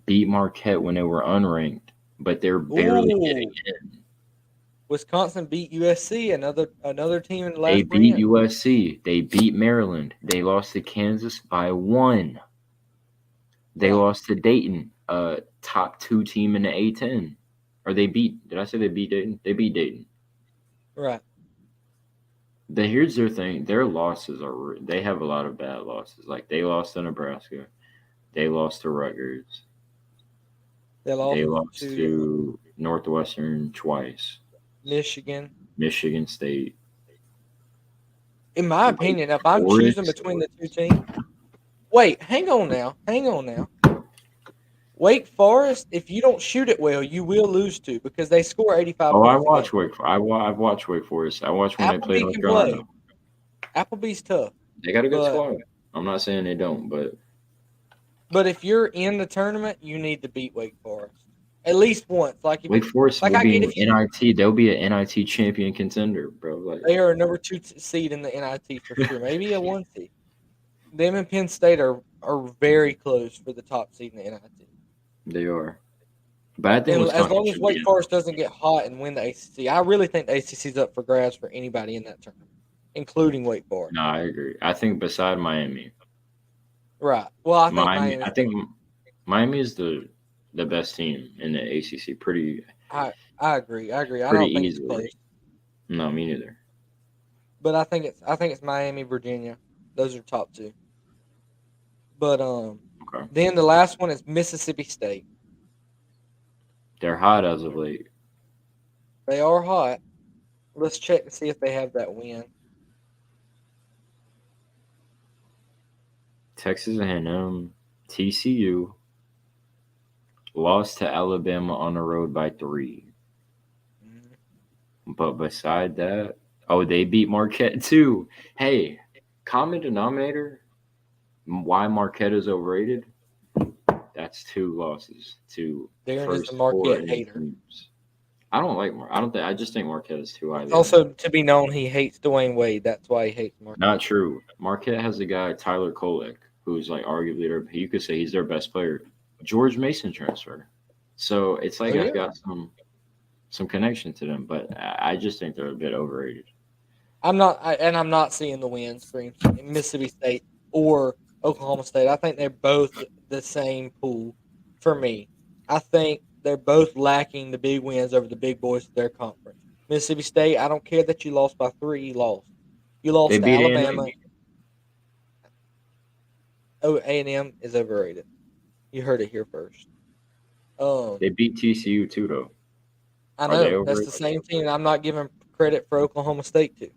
Speaker 2: beat Marquette when they were unranked, but they're barely getting
Speaker 1: Ooh,
Speaker 2: in.
Speaker 1: Wisconsin beat USC, another team in the
Speaker 2: They
Speaker 1: last
Speaker 2: beat
Speaker 1: branch.
Speaker 2: USC. They beat Maryland. They lost to Kansas by 1. They
Speaker 1: Right.
Speaker 2: lost to Dayton, a top 2 team in the A10. Or they beat, did I say they beat Dayton? They beat Dayton.
Speaker 1: Right.
Speaker 2: Here's their thing. Their losses they have a lot of bad losses. Like they lost to Nebraska. They lost to Rutgers.
Speaker 1: They
Speaker 2: They
Speaker 1: lost
Speaker 2: lost
Speaker 1: to
Speaker 2: to Northwestern twice.
Speaker 1: Michigan.
Speaker 2: Michigan State.
Speaker 1: In my
Speaker 2: Wake
Speaker 1: opinion, if I'm choosing
Speaker 2: Forest.
Speaker 1: between the two teams, wait, hang on now, hang on now. Wake Forest, if you don't shoot it well, you will lose to because they score 85
Speaker 2: Oh, I
Speaker 1: points a game.
Speaker 2: watched I've watched Wake Forest. I watched when they played
Speaker 1: Appleby
Speaker 2: North
Speaker 1: can
Speaker 2: Carolina.
Speaker 1: play. Appleby's tough,
Speaker 2: They got a good
Speaker 1: but
Speaker 2: squad. I'm not saying they don't, but
Speaker 1: if you're in the tournament, you need to beat Wake Forest at least once.
Speaker 2: Wake Forest
Speaker 1: Like
Speaker 2: will
Speaker 1: I
Speaker 2: be
Speaker 1: get
Speaker 2: in
Speaker 1: if you
Speaker 2: NIT. They'll be an NIT champion contender, bro. Like
Speaker 1: they are a number two seed in the NIT for sure, maybe a one seed. Them and Penn State are very close for the top seed in the NIT.
Speaker 2: they are. But I think
Speaker 1: And as
Speaker 2: Wisconsin
Speaker 1: long as
Speaker 2: should be
Speaker 1: Wake
Speaker 2: in.
Speaker 1: Forest doesn't get hot and win the ACC, I really think the ACC's up for grabs for anybody in that tournament, including Wake Forest.
Speaker 2: No, I agree. I think beside Miami,
Speaker 1: Right. Well, I think
Speaker 2: Miami.
Speaker 1: Miami's.
Speaker 2: I think Miami is the best team in the ACC.
Speaker 1: I agree. I agree. I
Speaker 2: Pretty
Speaker 1: don't think it's
Speaker 2: easily.
Speaker 1: close,
Speaker 2: No, me neither.
Speaker 1: but I think it's Miami, Virginia. Those are top two. But
Speaker 2: Okay,
Speaker 1: then the last one is Mississippi State.
Speaker 2: they're hot as of late.
Speaker 1: They are hot. Let's check to see if they have that win.
Speaker 2: Texas A&M, TCU lost to Alabama on the road by 3.
Speaker 1: Mhm.
Speaker 2: But beside that, oh, they beat Marquette too. Hey, common denominator, why Marquette is overrated? That's 2 losses to
Speaker 1: Darren is a
Speaker 2: first 4
Speaker 1: Marquette
Speaker 2: ranked
Speaker 1: hater.
Speaker 2: teams. I don't like I don't think I just think Marquette is too
Speaker 1: It's
Speaker 2: highly ranked.
Speaker 1: also to be known he hates Dwayne Wade. That's why he hates Marquette.
Speaker 2: Not true. Marquette has a guy Tyler Kolek, who's like arguably you could say he's their best player. George Mason transfer. So it's
Speaker 1: Oh
Speaker 2: like I've
Speaker 1: yeah.
Speaker 2: got some connection to them, but I just think they're a bit overrated.
Speaker 1: I'm not seeing the wins for Mississippi State or Oklahoma State. I think they're both the same pool for me. I think they're both lacking the big wins over the big boys of their conference. Mississippi State, I don't care that you lost by 3, you lost. You
Speaker 2: They
Speaker 1: lost to
Speaker 2: beat A&M.
Speaker 1: Alabama. Oh, A&M is overrated. You heard it here first. Um,
Speaker 2: They beat TCU too, though.
Speaker 1: I
Speaker 2: Are they
Speaker 1: know that's the
Speaker 2: overrated?
Speaker 1: same team. I'm not giving credit for Oklahoma State to.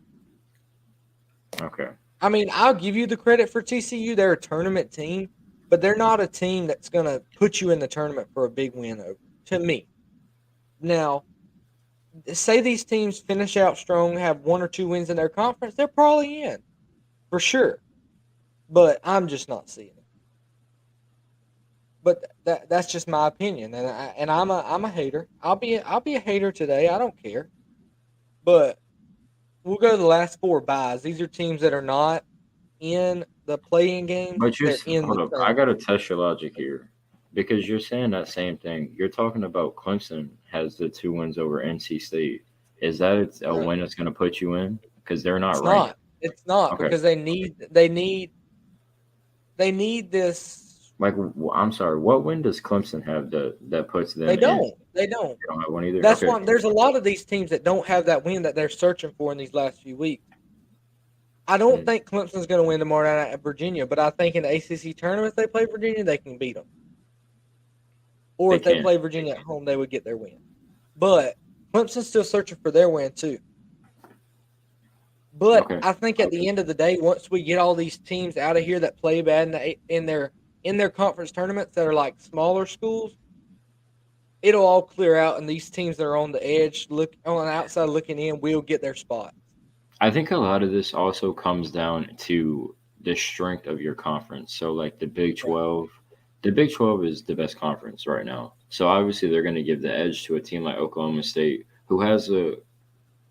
Speaker 2: Okay.
Speaker 1: I mean, I'll give you the credit for TCU. They're a tournament team, but they're not a team that's going to put you in the tournament for a big win over, to me. Now, say these teams finish out strong, have 1 or 2 wins in their conference, they're probably in for sure. But I'm just not seeing it. But that's just my opinion, and I'm a hater. I'll be a hater today. I don't care. But we'll go to the last 4 buys. These are teams that are not in the playing games.
Speaker 2: But
Speaker 1: They're in
Speaker 2: hold
Speaker 1: the
Speaker 2: up. I
Speaker 1: tournament.
Speaker 2: got to test your logic here because you're saying that same thing. You're talking about Clemson has the 2 wins over NC State. Is that a
Speaker 1: Right.
Speaker 2: win that's going to put you in? Because they're not
Speaker 1: It's
Speaker 2: ranked.
Speaker 1: not. It's not
Speaker 2: Okay.
Speaker 1: because they need this.
Speaker 2: Like, I'm sorry. What win does Clemson have that puts
Speaker 1: They
Speaker 2: them in?
Speaker 1: don't. They don't.
Speaker 2: They don't have one either.
Speaker 1: That's
Speaker 2: Okay.
Speaker 1: why there's a lot of these teams that don't have that win that they're searching for in these last few weeks. I don't
Speaker 2: Mm,
Speaker 1: think Clemson's going to win tomorrow night at Virginia, but I think in the ACC tournament, if they play Virginia, they can beat them. Or
Speaker 2: they
Speaker 1: if they
Speaker 2: can.
Speaker 1: play Virginia at home, they would get their win. But Clemson's still searching for their win too. But
Speaker 2: Okay.
Speaker 1: I think at the end of the day, once we get all these teams out of here that play bad in their conference tournaments that are like smaller schools, it'll all clear out, and these teams that are on the edge, look on the outside looking in, will get their spots.
Speaker 2: I think a lot of this also comes down to the strength of your conference. So, like
Speaker 1: Right.
Speaker 2: The Big 12 is the best conference right now. So, obviously, they're going to give the edge to a team like Oklahoma State, who has a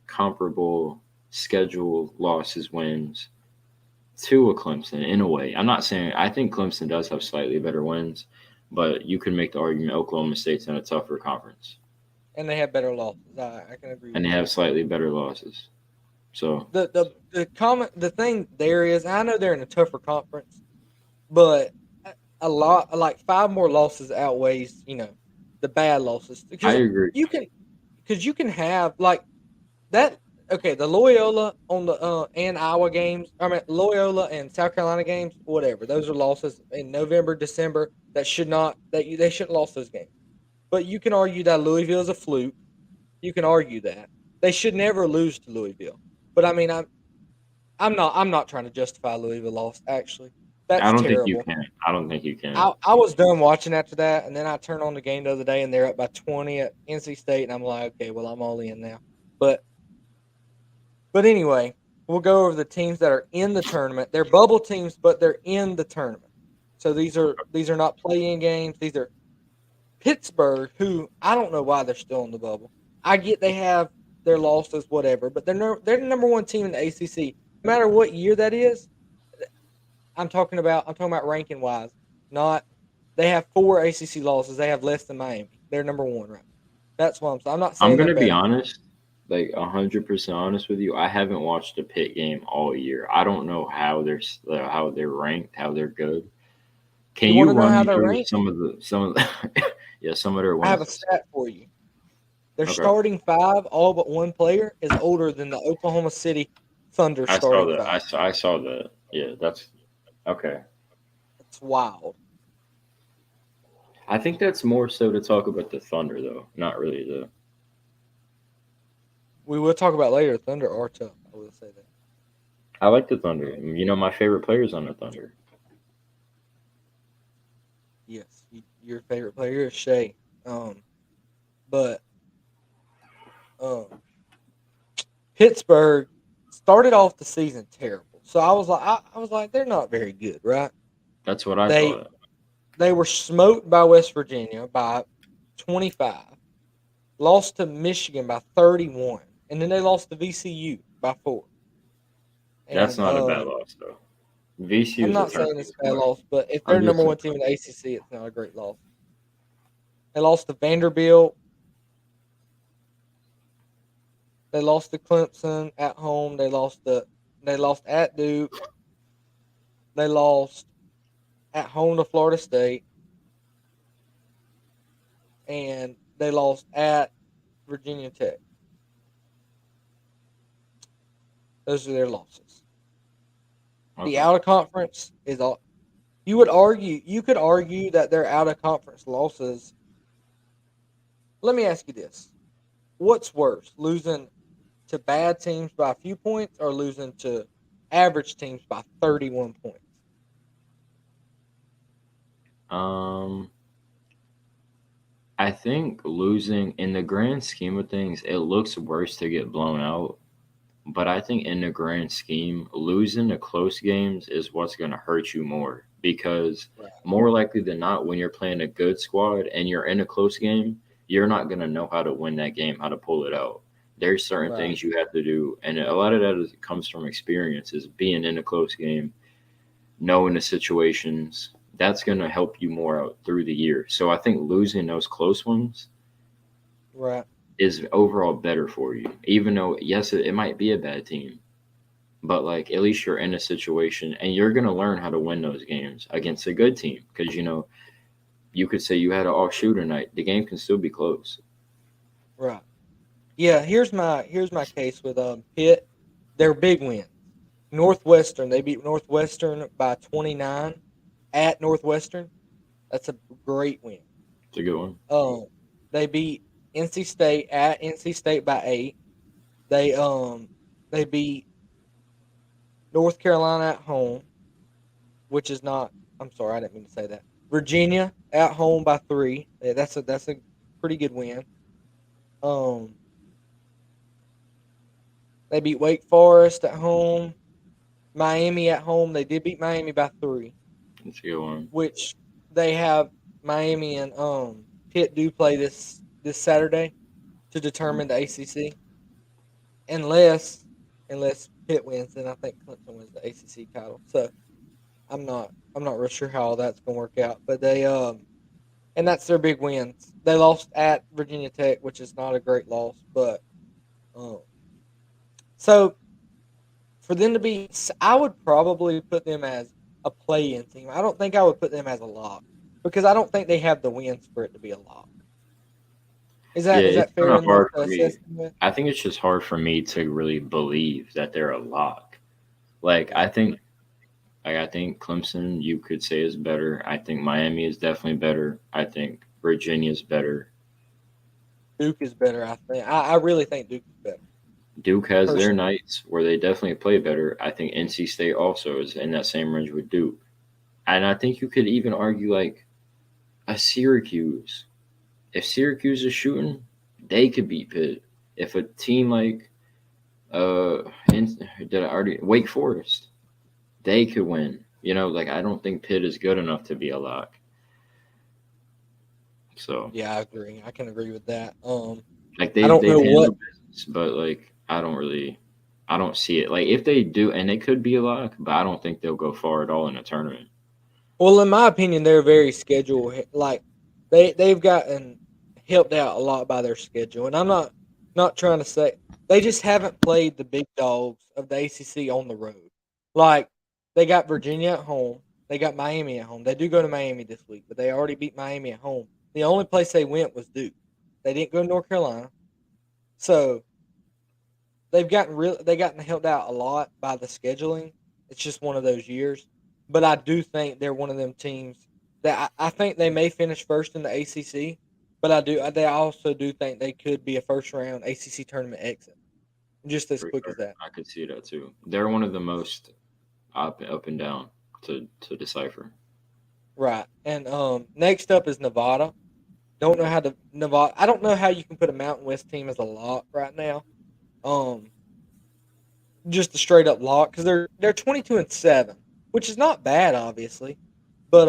Speaker 2: comparable schedule, losses, wins to a Clemson in a way. I'm not saying I think Clemson does have slightly better wins, but you can make the argument Oklahoma State's in a tougher conference
Speaker 1: And they have better losses. I can agree
Speaker 2: and
Speaker 1: with
Speaker 2: they
Speaker 1: that.
Speaker 2: have slightly better losses. So,
Speaker 1: The thing there is, I know they're in a tougher conference, but a lot like five more losses outweighs the bad losses
Speaker 2: I
Speaker 1: because
Speaker 2: agree.
Speaker 1: you can because you can have like that. Okay, the Loyola on the and Iowa games. I mean Loyola and South Carolina games. Whatever, those are losses in November, December. That should not they shouldn't lost those games. But you can argue that Louisville is a fluke. You can argue that they should never lose to Louisville. But I mean, I'm not trying to justify Louisville loss. Actually,
Speaker 2: I
Speaker 1: that's
Speaker 2: don't think you
Speaker 1: terrible.
Speaker 2: can. I don't think you can.
Speaker 1: I was done watching after that, and then I turned on the game the other day, and they're up by 20 at NC State, and I'm like, okay, well, I'm all in now. But but anyway, we'll go over the teams that are in the tournament. They're bubble teams, but they're in the tournament. So these are not play-in games. These are Pittsburgh, who I don't know why they're still in the bubble. I get they have their losses, whatever, but they're the number one team in the ACC. No matter what year that is, I'm talking about ranking wise. Not they have four ACC losses. They have less than Miami. They're number one right now. That's what I'm saying. I'm not
Speaker 2: I'm
Speaker 1: saying they're
Speaker 2: gonna be
Speaker 1: better.
Speaker 2: honest, like 100% honest with you. I haven't watched a Pitt game all year. I don't know how they're ranked, how they're good. Can
Speaker 1: You want
Speaker 2: you
Speaker 1: to know
Speaker 2: run
Speaker 1: how
Speaker 2: me
Speaker 1: they're
Speaker 2: through
Speaker 1: ranked?
Speaker 2: some of the yeah, some of their
Speaker 1: I have a
Speaker 2: wins?
Speaker 1: stat for you. Their
Speaker 2: Okay,
Speaker 1: starting five, all but one player, is older than the Oklahoma City Thunder
Speaker 2: I saw
Speaker 1: starting
Speaker 2: that.
Speaker 1: five.
Speaker 2: I saw that. Yeah, that's okay.
Speaker 1: It's wild.
Speaker 2: I think that's more so to talk about the Thunder, though, not really the.
Speaker 1: We will talk about later. Thunder are tough. I will say that.
Speaker 2: I like the Thunder. You know, my favorite players on the Thunder.
Speaker 1: Yes, your favorite player is Shea. Um, but um, Pittsburgh started off the season terrible. So I was like, they're not very good, right?
Speaker 2: That's what I
Speaker 1: They
Speaker 2: thought.
Speaker 1: they were smoked by West Virginia by 25, lost to Michigan by 31, and then they lost to VCU by 4.
Speaker 2: That's
Speaker 1: And
Speaker 2: not a bad loss, though. VCU
Speaker 1: I'm
Speaker 2: is a
Speaker 1: not saying
Speaker 2: tournament
Speaker 1: it's a bad
Speaker 2: squad.
Speaker 1: loss, but if they're
Speaker 2: I'm just
Speaker 1: number one team in the ACC, it's not a great loss. They lost to Vanderbilt. They lost to Clemson at home. They lost at Duke. They lost at home to Florida State, and they lost at Virginia Tech. Those are their losses. The
Speaker 2: okay.
Speaker 1: out of conference is all. You could argue that their out of conference losses. Let me ask you this: what's worse, losing to bad teams by a few points, or losing to average teams by 31 points?
Speaker 2: Um, I think losing in the grand scheme of things, it looks worse to get blown out. But I think in the grand scheme, losing the close games is what's going to hurt you more because
Speaker 1: Right.
Speaker 2: more likely than not, when you're playing a good squad and you're in a close game, you're not going to know how to win that game, how to pull it out. There's certain
Speaker 1: Right.
Speaker 2: things you have to do, and a lot of that comes from experiences, being in a close game, knowing the situations. That's going to help you more out through the year. So I think losing those close ones
Speaker 1: Right.
Speaker 2: is overall better for you, even though yes, it might be a bad team, but like at least you're in a situation and you're going to learn how to win those games against a good team because you could say you had an off shooter night, the game can still be close.
Speaker 1: Right. Yeah, here's my case with Pitt. Their big wins. Northwestern, they beat Northwestern by 29 at Northwestern. That's a great win.
Speaker 2: It's a good one.
Speaker 1: Um, they beat NC State at NC State by 8. They beat North Carolina at home, which is not. I'm sorry, I didn't mean to say that. Virginia at home by 3. Yeah, that's a pretty good win. Um, They beat Wake Forest at home. Miami at home. They did beat Miami by 3,
Speaker 2: That's a good one.
Speaker 1: which they have Miami and Pitt do play this Saturday to determine the ACC. Unless Pitt wins, then I think Clemson wins the ACC title. So I'm not real sure how all that's gonna work out. But they and that's their big wins. They lost at Virginia Tech, which is not a great loss, but um so for them to be, I would probably put them as a play-in team. I don't think I would put them as a lock because I don't think they have the wins for it to be a lock. Is
Speaker 2: Yeah,
Speaker 1: that
Speaker 2: it's
Speaker 1: fair
Speaker 2: kind of
Speaker 1: in the
Speaker 2: hard for me.
Speaker 1: assessment?
Speaker 2: I think it's just hard for me to really believe that they're a lock. Like
Speaker 1: Yeah,
Speaker 2: I think Clemson you could say is better. I think Miami is definitely better. I think Virginia is better.
Speaker 1: Duke is better. I think. I really think Duke is better
Speaker 2: Duke has their
Speaker 1: personally.
Speaker 2: nights where they definitely play better. I think NC State also is in that same range with Duke. And I think you could even argue like a Syracuse. If Syracuse is shooting, they could beat Pitt. If a team like did I already Wake Forest, they could win. Like I don't think Pitt is good enough to be a lock. So
Speaker 1: Yeah, I agree. I can agree with that.
Speaker 2: like
Speaker 1: I don't know
Speaker 2: they've
Speaker 1: what.
Speaker 2: handled business, but like I don't see it. Like if they do, and they could be a lock, but I don't think they'll go far at all in a tournament.
Speaker 1: Well, in my opinion, they're very schedule like they've gotten helped out a lot by their schedule, and I'm not trying to say they just haven't played the big dogs of the ACC on the road. Like they got Virginia at home, they got Miami at home. They do go to Miami this week, but they already beat Miami at home. The only place they went was Duke. They didn't go to North Carolina, so they gotten helped out a lot by the scheduling. It's just one of those years. But I do think they're one of them teams that I think they may finish first in the ACC. But they also do think they could be a first round ACC tournament exit, just as
Speaker 2: For
Speaker 1: quick as
Speaker 2: sure.
Speaker 1: that.
Speaker 2: I could see that too. They're one of the most up and down to decipher.
Speaker 1: Right. And next up is Nevada. Don't know how to Nevada. I don't know how you can put a Mountain West team as a lock right now. Um, just a straight up lock because they're 22-7, which is not bad, obviously. But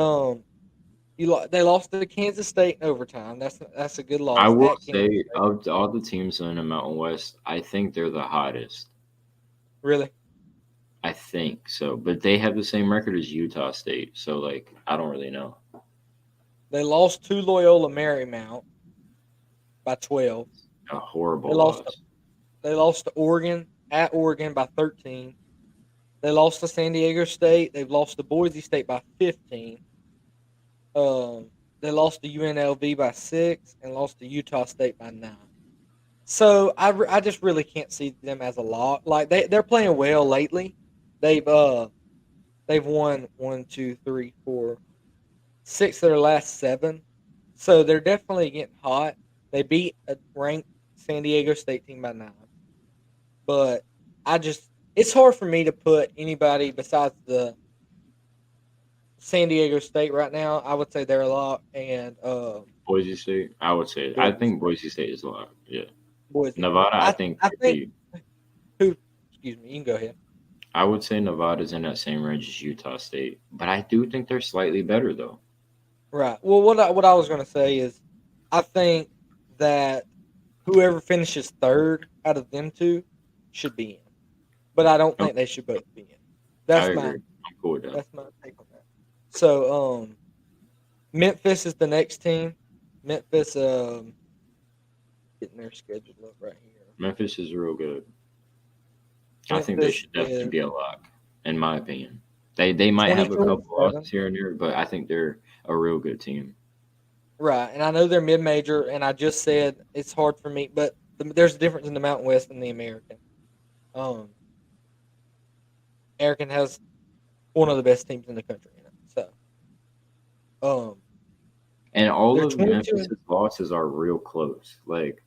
Speaker 1: they lost to Kansas State in overtime. That's a good
Speaker 2: I
Speaker 1: loss
Speaker 2: will
Speaker 1: at Kansas
Speaker 2: say
Speaker 1: State.
Speaker 2: of all the teams in the Mountain West, I think they're the hottest.
Speaker 1: Really,
Speaker 2: I think so, but they have the same record as Utah State, so like I don't really know.
Speaker 1: they lost to Loyola Marymount by 12.
Speaker 2: A
Speaker 1: They
Speaker 2: horrible
Speaker 1: lost.
Speaker 2: loss.
Speaker 1: They lost to Oregon at Oregon by 13. They lost to San Diego State. They've lost to Boise State by 15. Um, they lost to UNLV by 6 and lost to Utah State by 9. So I just really can't see them as a lock. Like they're playing well lately. They've uh they've won 6 of their last 7. So they're definitely getting hot. They beat a ranked San Diego State team by 9. But I just it's hard for me to put anybody besides the San Diego State right now. I would say they're a lock and
Speaker 2: Boise State, I would say. I
Speaker 1: Boise
Speaker 2: think
Speaker 1: State.
Speaker 2: Boise State is a lot. Yeah,
Speaker 1: Boise.
Speaker 2: Nevada, I
Speaker 1: I
Speaker 2: think
Speaker 1: I
Speaker 2: could
Speaker 1: think
Speaker 2: be.
Speaker 1: who excuse me, you can go ahead.
Speaker 2: I would say Nevada's in that same range as Utah State, but I do think they're slightly better though.
Speaker 1: Right. Well, what I was going to say is, I think that whoever finishes third out of them two should be in, but I don't
Speaker 2: Oh,
Speaker 1: think they should both be in.
Speaker 2: I
Speaker 1: That's my
Speaker 2: agree. I'm cool with that.
Speaker 1: that's my take on that. So, Memphis is the next team. Memphis, getting their schedule up right here.
Speaker 2: Memphis is real good. I think they
Speaker 1: Memphis
Speaker 2: should definitely
Speaker 1: is
Speaker 2: be a lock, in my opinion. They might have a
Speaker 1: 22 and
Speaker 2: couple
Speaker 1: 7.
Speaker 2: losses here and there, but I think they're a real good team.
Speaker 1: Right, and I know they're mid-major, and I just said it's hard for me, but there's a difference in the Mountain West and the American. Um, American has one of the best teams in the country in it. So, um,
Speaker 2: And all
Speaker 1: they're
Speaker 2: of
Speaker 1: 22 and
Speaker 2: Memphis's losses are real close. Like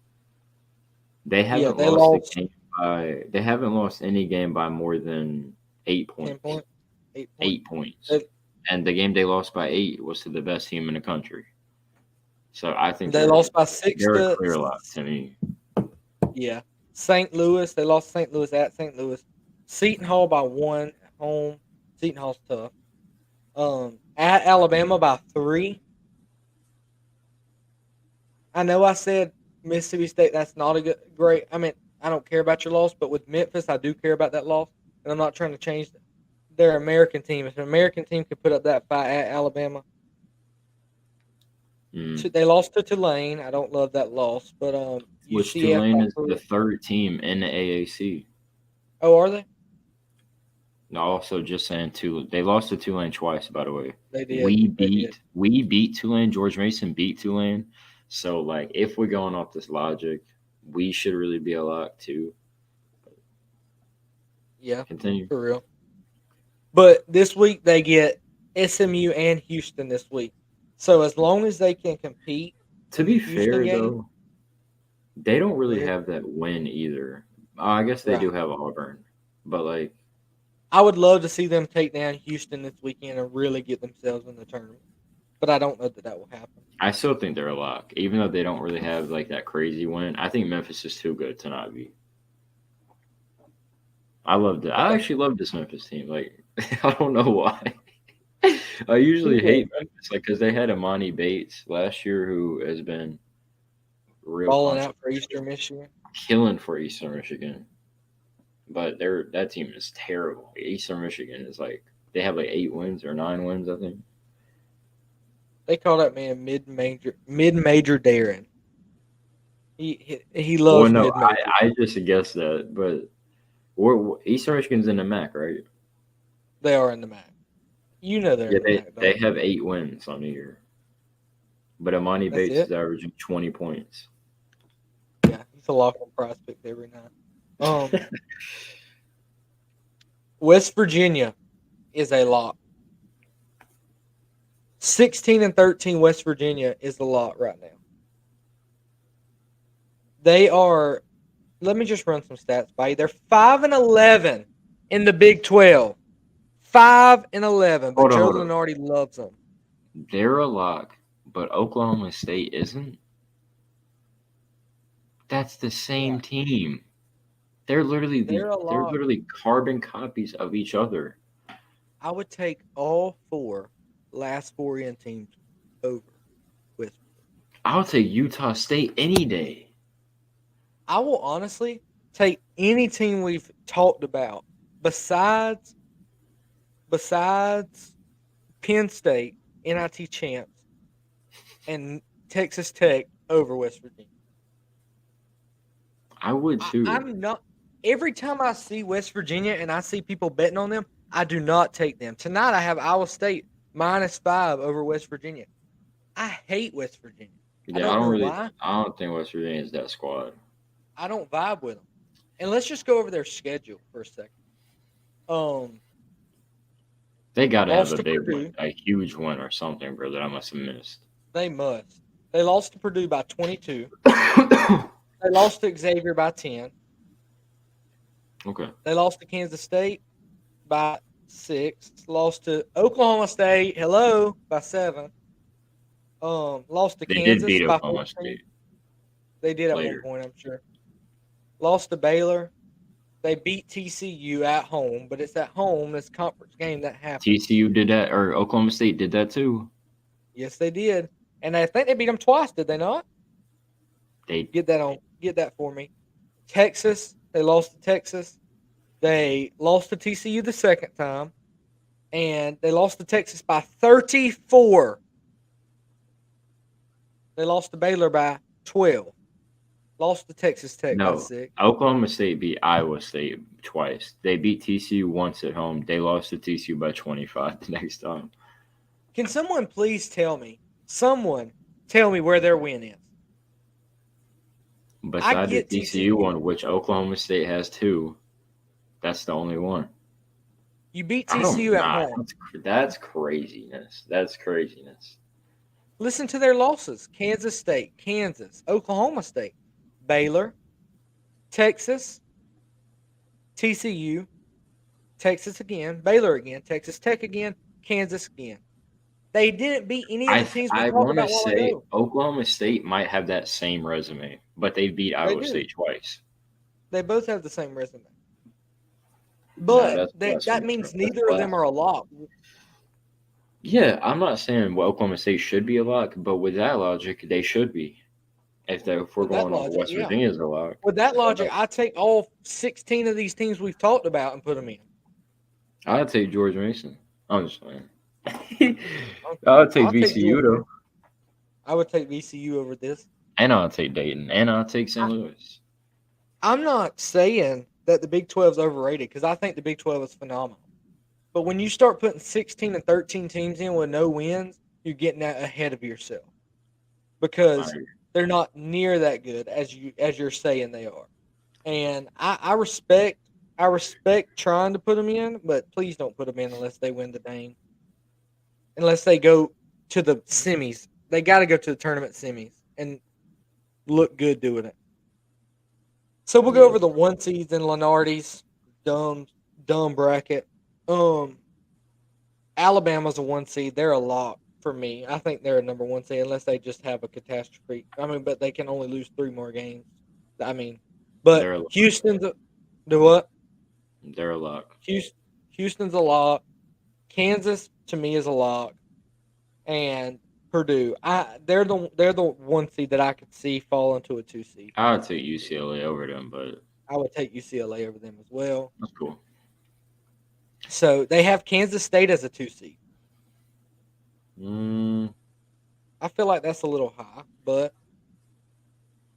Speaker 2: they
Speaker 1: yeah,
Speaker 2: haven't
Speaker 1: they
Speaker 2: lost a
Speaker 1: lost
Speaker 2: game by they haven't lost any game by more than
Speaker 1: 10
Speaker 2: 8 points.
Speaker 1: points, 8 points.
Speaker 2: 8 points.
Speaker 1: They,
Speaker 2: And the game they lost by 8 was to the best team in the country. So I think
Speaker 1: they lost by 6
Speaker 2: they're a
Speaker 1: to
Speaker 2: clear lock to me.
Speaker 1: yeah, St. Louis, they lost St. Louis at St. Louis. Seton Hall by 1 at home. Seton Hall's tough. At Alabama by 3. I know I said Mississippi State. That's not a great. I mean, I don't care about your loss, but with Memphis, I do care about that loss, and I'm not trying to change their American team. If an American team could put up that fight at Alabama, they lost to Tulane. I don't love that loss, but
Speaker 2: Which
Speaker 1: UCF
Speaker 2: Tulane
Speaker 1: by
Speaker 2: is
Speaker 1: 3.
Speaker 2: the third team in the AAC.
Speaker 1: Oh, are they?
Speaker 2: Also, just saying they lost to Tulane twice, by the way.
Speaker 1: They did.
Speaker 2: We beat Tulane. George Mason beat Tulane. So, like, if we're going off this logic, we should really be a lock too.
Speaker 1: Yeah,
Speaker 2: continue
Speaker 1: for real. But this week they get SMU and Houston this week. So as long as they can compete,
Speaker 2: to be fair though, they don't really have that win either. I guess they do have Auburn, but like,
Speaker 1: I would love to see them take down Houston this weekend and really get themselves in the tournament. But I don't know that will happen.
Speaker 2: I still think they're a lock, even though they don't really have like that crazy win. I think Memphis is too good to not be. I loved it. I actually love this Memphis team. Like, I don't know why. I usually hate Memphis, like, because they had Imani Bates last year, who has been real
Speaker 1: balling out for Eastern Michigan,
Speaker 2: killing for Eastern Michigan. But that team is terrible. Eastern Michigan is like they have like 8 wins or 9 wins, I think.
Speaker 1: They call that man mid-major Darren. He loves mid-major.
Speaker 2: I just guessed that, but Eastern Michigan's in the MAC, right?
Speaker 1: They are in the MAC. You know they're in the MAC.
Speaker 2: They have 8 wins on the year. But Imani Bates is averaging 20 points.
Speaker 1: Yeah, he's a lock-on prospect every night. West Virginia is a lock. 16-13 West Virginia is the lock right now. They are. Let me just run some stats by you. They're 5-11 in the Big 12. 5-11, but Joe Lunardi loves them.
Speaker 2: They're a lock, but Oklahoma State isn't. That's the same team. They're literally carbon copies of each other.
Speaker 1: I would take all 4 last 4 teams over with.
Speaker 2: I'll take Utah State any day.
Speaker 1: I will honestly take any team we've talked about besides Penn State, NIT champs, and Texas Tech over West Virginia.
Speaker 2: I would too.
Speaker 1: I'm not. Every time I see West Virginia and I see people betting on them, I do not take them. Tonight I have Iowa State -5 over West Virginia. I hate West Virginia.
Speaker 2: Yeah, I don't think West Virginia is that squad.
Speaker 1: I don't vibe with them. And let's just go over their schedule for a second.
Speaker 2: They got to have a huge win or something, bro, that I must have missed.
Speaker 1: They must. They lost to Purdue by 22. They lost to Xavier by 10.
Speaker 2: Okay.
Speaker 1: They lost to Kansas State by 6. Lost to Oklahoma State, by 7. Lost to Kansas
Speaker 2: did beat
Speaker 1: by
Speaker 2: Oklahoma
Speaker 1: 14.
Speaker 2: State.
Speaker 1: They did at one point, I'm sure. Lost to Baylor. They beat TCU at home, but it's at home. This conference game that happened.
Speaker 2: TCU did that, or Oklahoma State did that too.
Speaker 1: Yes, they did, and I think they beat them twice. Did they not?
Speaker 2: They
Speaker 1: get that for me. Texas. They lost to Texas. They lost to TCU the second time, and they lost to Texas by 34. They lost to Baylor by 12. Lost to Texas Tech by 6.
Speaker 2: Oklahoma State beat Iowa State twice. They beat TCU once at home. They lost to TCU by 25 the next time.
Speaker 1: Can someone please tell me? Someone tell me where their win is.
Speaker 2: Besides the TCU one, which Oklahoma State has 2, that's the only one.
Speaker 1: You beat TCU at home.
Speaker 2: That's craziness. That's craziness.
Speaker 1: Listen to their losses. Kansas State, Kansas, Oklahoma State, Baylor, Texas, TCU, Texas again, Baylor again, Texas Tech again, Kansas again. They didn't beat any of the teams we talked about. I want to say
Speaker 2: Oklahoma State might have that same resume, but they beat Iowa State twice.
Speaker 1: They both have the same resume.
Speaker 2: No,
Speaker 1: But
Speaker 2: that's
Speaker 1: that
Speaker 2: blasphemy.
Speaker 1: means
Speaker 2: That's
Speaker 1: neither of them
Speaker 2: blasphemy.
Speaker 1: are a lock.
Speaker 2: Yeah, I'm not saying Oklahoma State should be a lock, but with that logic, they should be. If we're
Speaker 1: With that
Speaker 2: going on
Speaker 1: logic,
Speaker 2: West
Speaker 1: yeah.
Speaker 2: Virginia's a lock.
Speaker 1: With that
Speaker 2: Uh,
Speaker 1: logic, I take all 16 of these teams we've talked about and put them in.
Speaker 2: I'd take George Mason. I'm just saying.
Speaker 1: Okay,
Speaker 2: I'll take
Speaker 1: I'll take
Speaker 2: VCU
Speaker 1: Georgia.
Speaker 2: though,
Speaker 1: I would take VCU over this.
Speaker 2: and I'll take Dayton, and I'll take
Speaker 1: I,
Speaker 2: St. Louis.
Speaker 1: I'm not saying that the Big 12 is overrated because I think the Big 12 is phenomenal. But when you start putting 16 and 13 teams in with no wins, you're getting that ahead of yourself
Speaker 2: I
Speaker 1: because they're not near that good as you're saying they are. And I respect trying to put them in, but please don't put them in unless they win the dang. Unless they go to the semis, they got to go to the tournament semis and look good doing it. So we'll go
Speaker 2: yeah,
Speaker 1: over the one seeds in Lenardi's dumb dumb bracket. Um, Alabama's a one seed. They're a lock for me. I think they're a number one seed unless they just have a catastrophe. I mean, but they can only lose 3 more games. I mean, but
Speaker 2: they're a lock.
Speaker 1: Houston's do what?
Speaker 2: They're a lock.
Speaker 1: Houston's a lock. Kansas to me is a lock, and Purdue. They're the one seed that I could see fall into a 2 seed.
Speaker 2: I would take UCLA over them, but
Speaker 1: I would take UCLA over them as well.
Speaker 2: that's cool.
Speaker 1: So they have Kansas State as a 2 seed.
Speaker 2: Mm,
Speaker 1: I feel like that's a little high, but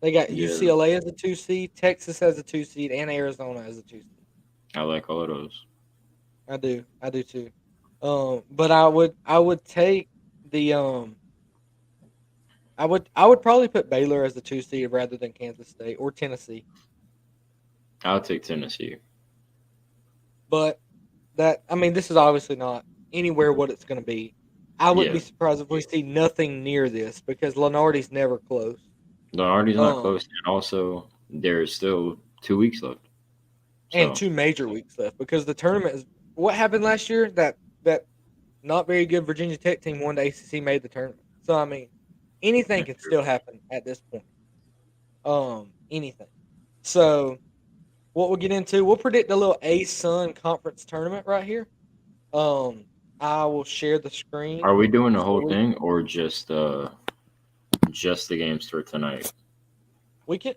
Speaker 1: they got
Speaker 2: yeah,
Speaker 1: UCLA as a 2 seed, Texas as a 2 seed, and Arizona as a 2 seed.
Speaker 2: I like all of those.
Speaker 1: I do too. But I would take the I would probably put Baylor as a 2 seed rather than Kansas State or Tennessee.
Speaker 2: I'll take Tennessee.
Speaker 1: But I mean, this is obviously not anywhere what it's going to be. I wouldn't
Speaker 2: Yeah,
Speaker 1: be surprised if we see nothing near this because Lenardi's never close.
Speaker 2: the Artie's not
Speaker 1: Um,
Speaker 2: close, and also there's still 2 weeks left.
Speaker 1: and
Speaker 2: So
Speaker 1: 2 major weeks left because the tournament is what happened last year. That not very good Virginia Tech team won the ACC made the tournament. So I mean, anything
Speaker 2: that's
Speaker 1: can
Speaker 2: true.
Speaker 1: still happen at this point. Anything. So what we'll get into, we'll predict a little A Sun conference tournament right here. Um, I will share the screen
Speaker 2: Are we doing the
Speaker 1: so
Speaker 2: whole thing or just the games for tonight?
Speaker 1: we can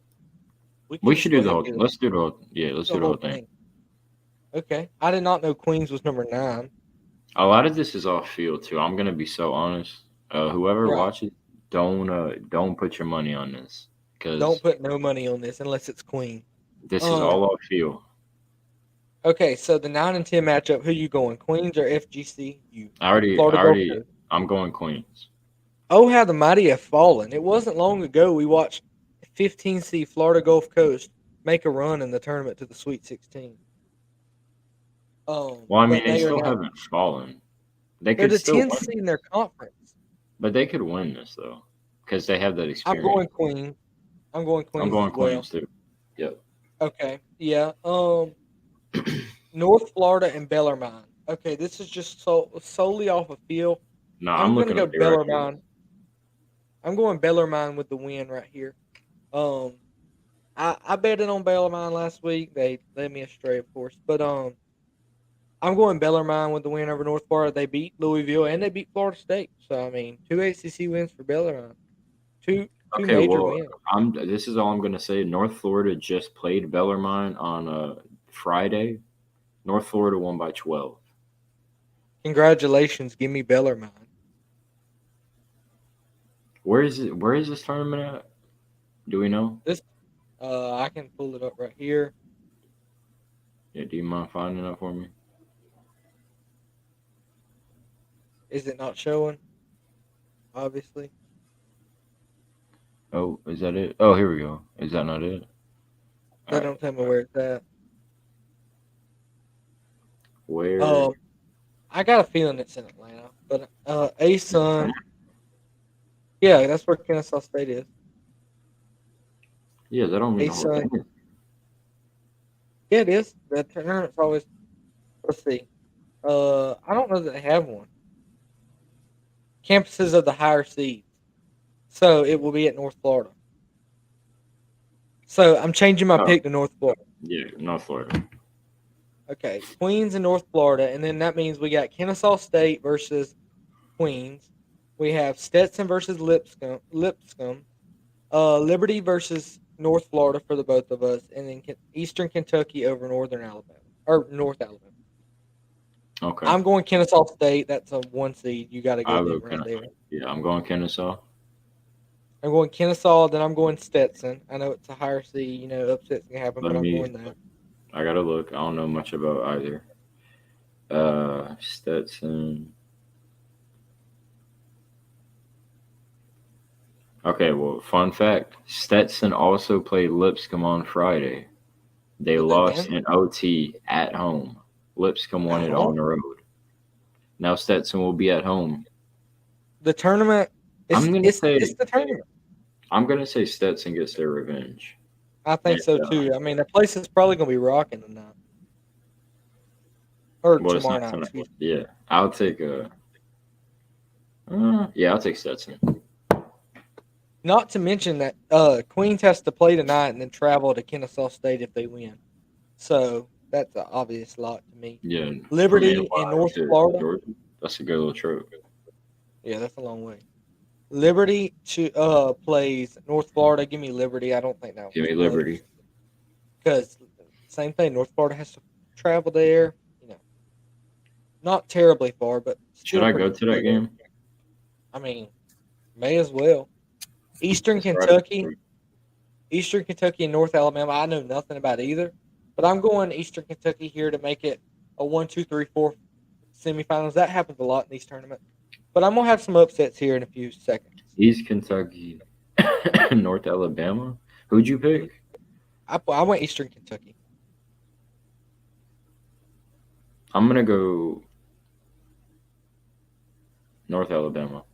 Speaker 1: we
Speaker 2: We
Speaker 1: can
Speaker 2: should
Speaker 1: just go
Speaker 2: do the
Speaker 1: ahead and
Speaker 2: whole.
Speaker 1: do
Speaker 2: Let's do the whole. Yeah, let's
Speaker 1: the
Speaker 2: do the
Speaker 1: whole
Speaker 2: whole thing.
Speaker 1: thing. Okay, I did not know Queens was number 9.
Speaker 2: A lot of this is off field too. I'm gonna be so honest. Whoever
Speaker 1: Right.
Speaker 2: watches, don't put your money on this
Speaker 1: Don't
Speaker 2: because
Speaker 1: put no money on this unless it's Queen.
Speaker 2: this is
Speaker 1: Um.
Speaker 2: all off field.
Speaker 1: Okay, so the 9 and 10 matchup. Who you going? Queens or FGC? You
Speaker 2: I already, I
Speaker 1: Florida Gulf
Speaker 2: already,
Speaker 1: Coast.
Speaker 2: I'm going Queens.
Speaker 1: Oh, how the mighty have fallen! It wasn't long ago we watched 15 seed Florida Gulf Coast make a run in the tournament to the Sweet 16.
Speaker 2: Well, I mean,
Speaker 1: But
Speaker 2: they
Speaker 1: they are
Speaker 2: still
Speaker 1: now
Speaker 2: haven't fallen. They
Speaker 1: they're
Speaker 2: could
Speaker 1: the
Speaker 2: still
Speaker 1: 10th
Speaker 2: win,
Speaker 1: seed in their conference.
Speaker 2: but they could win this though because they have that
Speaker 1: I'm
Speaker 2: experience.
Speaker 1: going Queens. I'm going
Speaker 2: I'm
Speaker 1: Queens
Speaker 2: going
Speaker 1: as well.
Speaker 2: Queens too. Yep.
Speaker 1: Okay, yeah. North Florida and Bellarmine. Okay, this is just solely off of feel.
Speaker 2: No,
Speaker 1: I'm
Speaker 2: I'm
Speaker 1: gonna
Speaker 2: looking
Speaker 1: go
Speaker 2: up here right here.
Speaker 1: Bellarmine. I'm going Bellarmine with the win right here. Um, I betted on Bellarmine last week. They led me astray, of course, but I'm going Bellarmine with the win over North Florida. They beat Louisville and they beat Florida State. So I mean, 2 ACC wins for Bellarmine. Two
Speaker 2: Okay,
Speaker 1: major
Speaker 2: well,
Speaker 1: wins.
Speaker 2: This is all I'm gonna say. North Florida just played Bellarmine on Friday. North Florida won by 12.
Speaker 1: Congratulations, give me Bellarmine.
Speaker 2: Where is it? Where is this tournament at? Do we know?
Speaker 1: This I can pull it up right here.
Speaker 2: Yeah, do you mind finding that for me?
Speaker 1: Is it not showing? Obviously,
Speaker 2: Oh, is that it? Oh, here we go. Is that not it? All
Speaker 1: they
Speaker 2: right.
Speaker 1: don't tell me where it's at.
Speaker 2: Where?
Speaker 1: Um, I got a feeling it's in Atlanta, but A Sun. Yeah, that's where Kennesaw State is.
Speaker 2: Yeah, that don't mean
Speaker 1: A
Speaker 2: the whole
Speaker 1: Sun.
Speaker 2: thing.
Speaker 1: Yeah, it is. The tournament's always. Let's see. I don't know that they have one. Campuses of the higher seeds, so it will be at North Florida. So I'm changing my
Speaker 2: Oh,
Speaker 1: pick to North Florida.
Speaker 2: yeah, North Florida.
Speaker 1: Okay, Queens and North Florida, and then that means we got Kennesaw State versus Queens. We have Stetson versus Lipscomb, Liberty versus North Florida for the both of us, and then Eastern Kentucky over Northern Alabama or North Alabama.
Speaker 2: Okay.
Speaker 1: I'm going Kennesaw State. That's a 1 seed. You got to go
Speaker 2: I'll go
Speaker 1: them right there.
Speaker 2: Kennesaw. Yeah, I'm going Kennesaw.
Speaker 1: I'm going Kennesaw. Then I'm going Stetson. I know it's a higher seed. Upsets can happen,
Speaker 2: Let
Speaker 1: but I'm
Speaker 2: me.
Speaker 1: going that.
Speaker 2: I gotta look. I don't know much about either. Stetson. Okay, well, fun fact: Stetson also played Lipscomb on Friday. They
Speaker 1: Did they
Speaker 2: lost
Speaker 1: win
Speaker 2: in OT at home. Lipscomb won
Speaker 1: at
Speaker 2: it on
Speaker 1: home?
Speaker 2: the road. Now Stetson will be at home.
Speaker 1: The tournament.
Speaker 2: I'm
Speaker 1: It's
Speaker 2: gonna
Speaker 1: it's
Speaker 2: say
Speaker 1: it's the tournament.
Speaker 2: I'm gonna say Stetson gets their revenge.
Speaker 1: I
Speaker 2: And
Speaker 1: think so too. I mean, the place is probably going to be rocking tonight or
Speaker 2: well, it's
Speaker 1: tomorrow
Speaker 2: not
Speaker 1: night.
Speaker 2: tonight.
Speaker 1: Excuse me.
Speaker 2: Yeah, I'll take a. Yeah, I'll take Stetson.
Speaker 1: Not to mention that Queens has to play tonight and then travel to Kennesaw State if they win. So that's an obvious lot to me.
Speaker 2: Yeah, from NY
Speaker 1: Liberty in North
Speaker 2: to
Speaker 1: Florida.
Speaker 2: Georgia. That's a good little trip.
Speaker 1: Yeah, that's a long way. Liberty to plays North Florida. Give me Liberty. I don't think that
Speaker 2: Give
Speaker 1: one's
Speaker 2: me
Speaker 1: close
Speaker 2: Liberty.
Speaker 1: because same thing. North Florida has to travel there. Not terribly far, but
Speaker 2: Should
Speaker 1: still
Speaker 2: I go
Speaker 1: pretty
Speaker 2: to that
Speaker 1: close.
Speaker 2: game?
Speaker 1: I mean, may as well. Eastern
Speaker 2: It's right.
Speaker 1: Kentucky, Eastern Kentucky and North Alabama. I know nothing about either, but I'm going Eastern Kentucky here to make it a 1, 2, 3, 4 semifinals. That happens a lot in these tournaments, but I'm gonna have some upsets here in a few seconds.
Speaker 2: East Kentucky, North Alabama. Who'd you
Speaker 1: Mhm.
Speaker 2: pick?
Speaker 1: I went Eastern Kentucky.
Speaker 2: I'm gonna go North Alabama.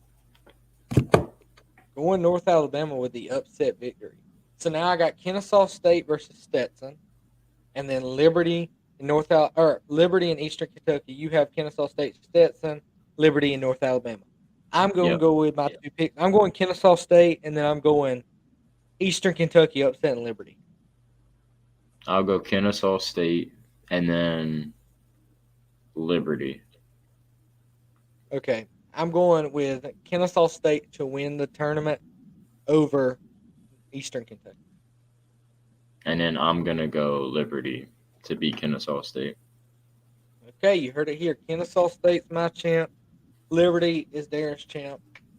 Speaker 1: Going North Alabama with the upset victory. So now I got Kennesaw State versus Stetson, and then Liberty and Eastern Kentucky. You have Kennesaw State, Stetson, Liberty, and North Alabama. I'm going to
Speaker 2: Yep.
Speaker 1: go with my two picks. I'm going Kennesaw State, and then I'm going Eastern Kentucky upsetting Liberty.
Speaker 2: I'll go Kennesaw State and then Liberty.
Speaker 1: Okay, I'm going with Kennesaw State to win the tournament over Eastern Kentucky.
Speaker 2: And then I'm gonna go Liberty to beat Kennesaw State.
Speaker 1: Okay, you heard it here. Kennesaw State's my champ. Liberty is Darren's champ.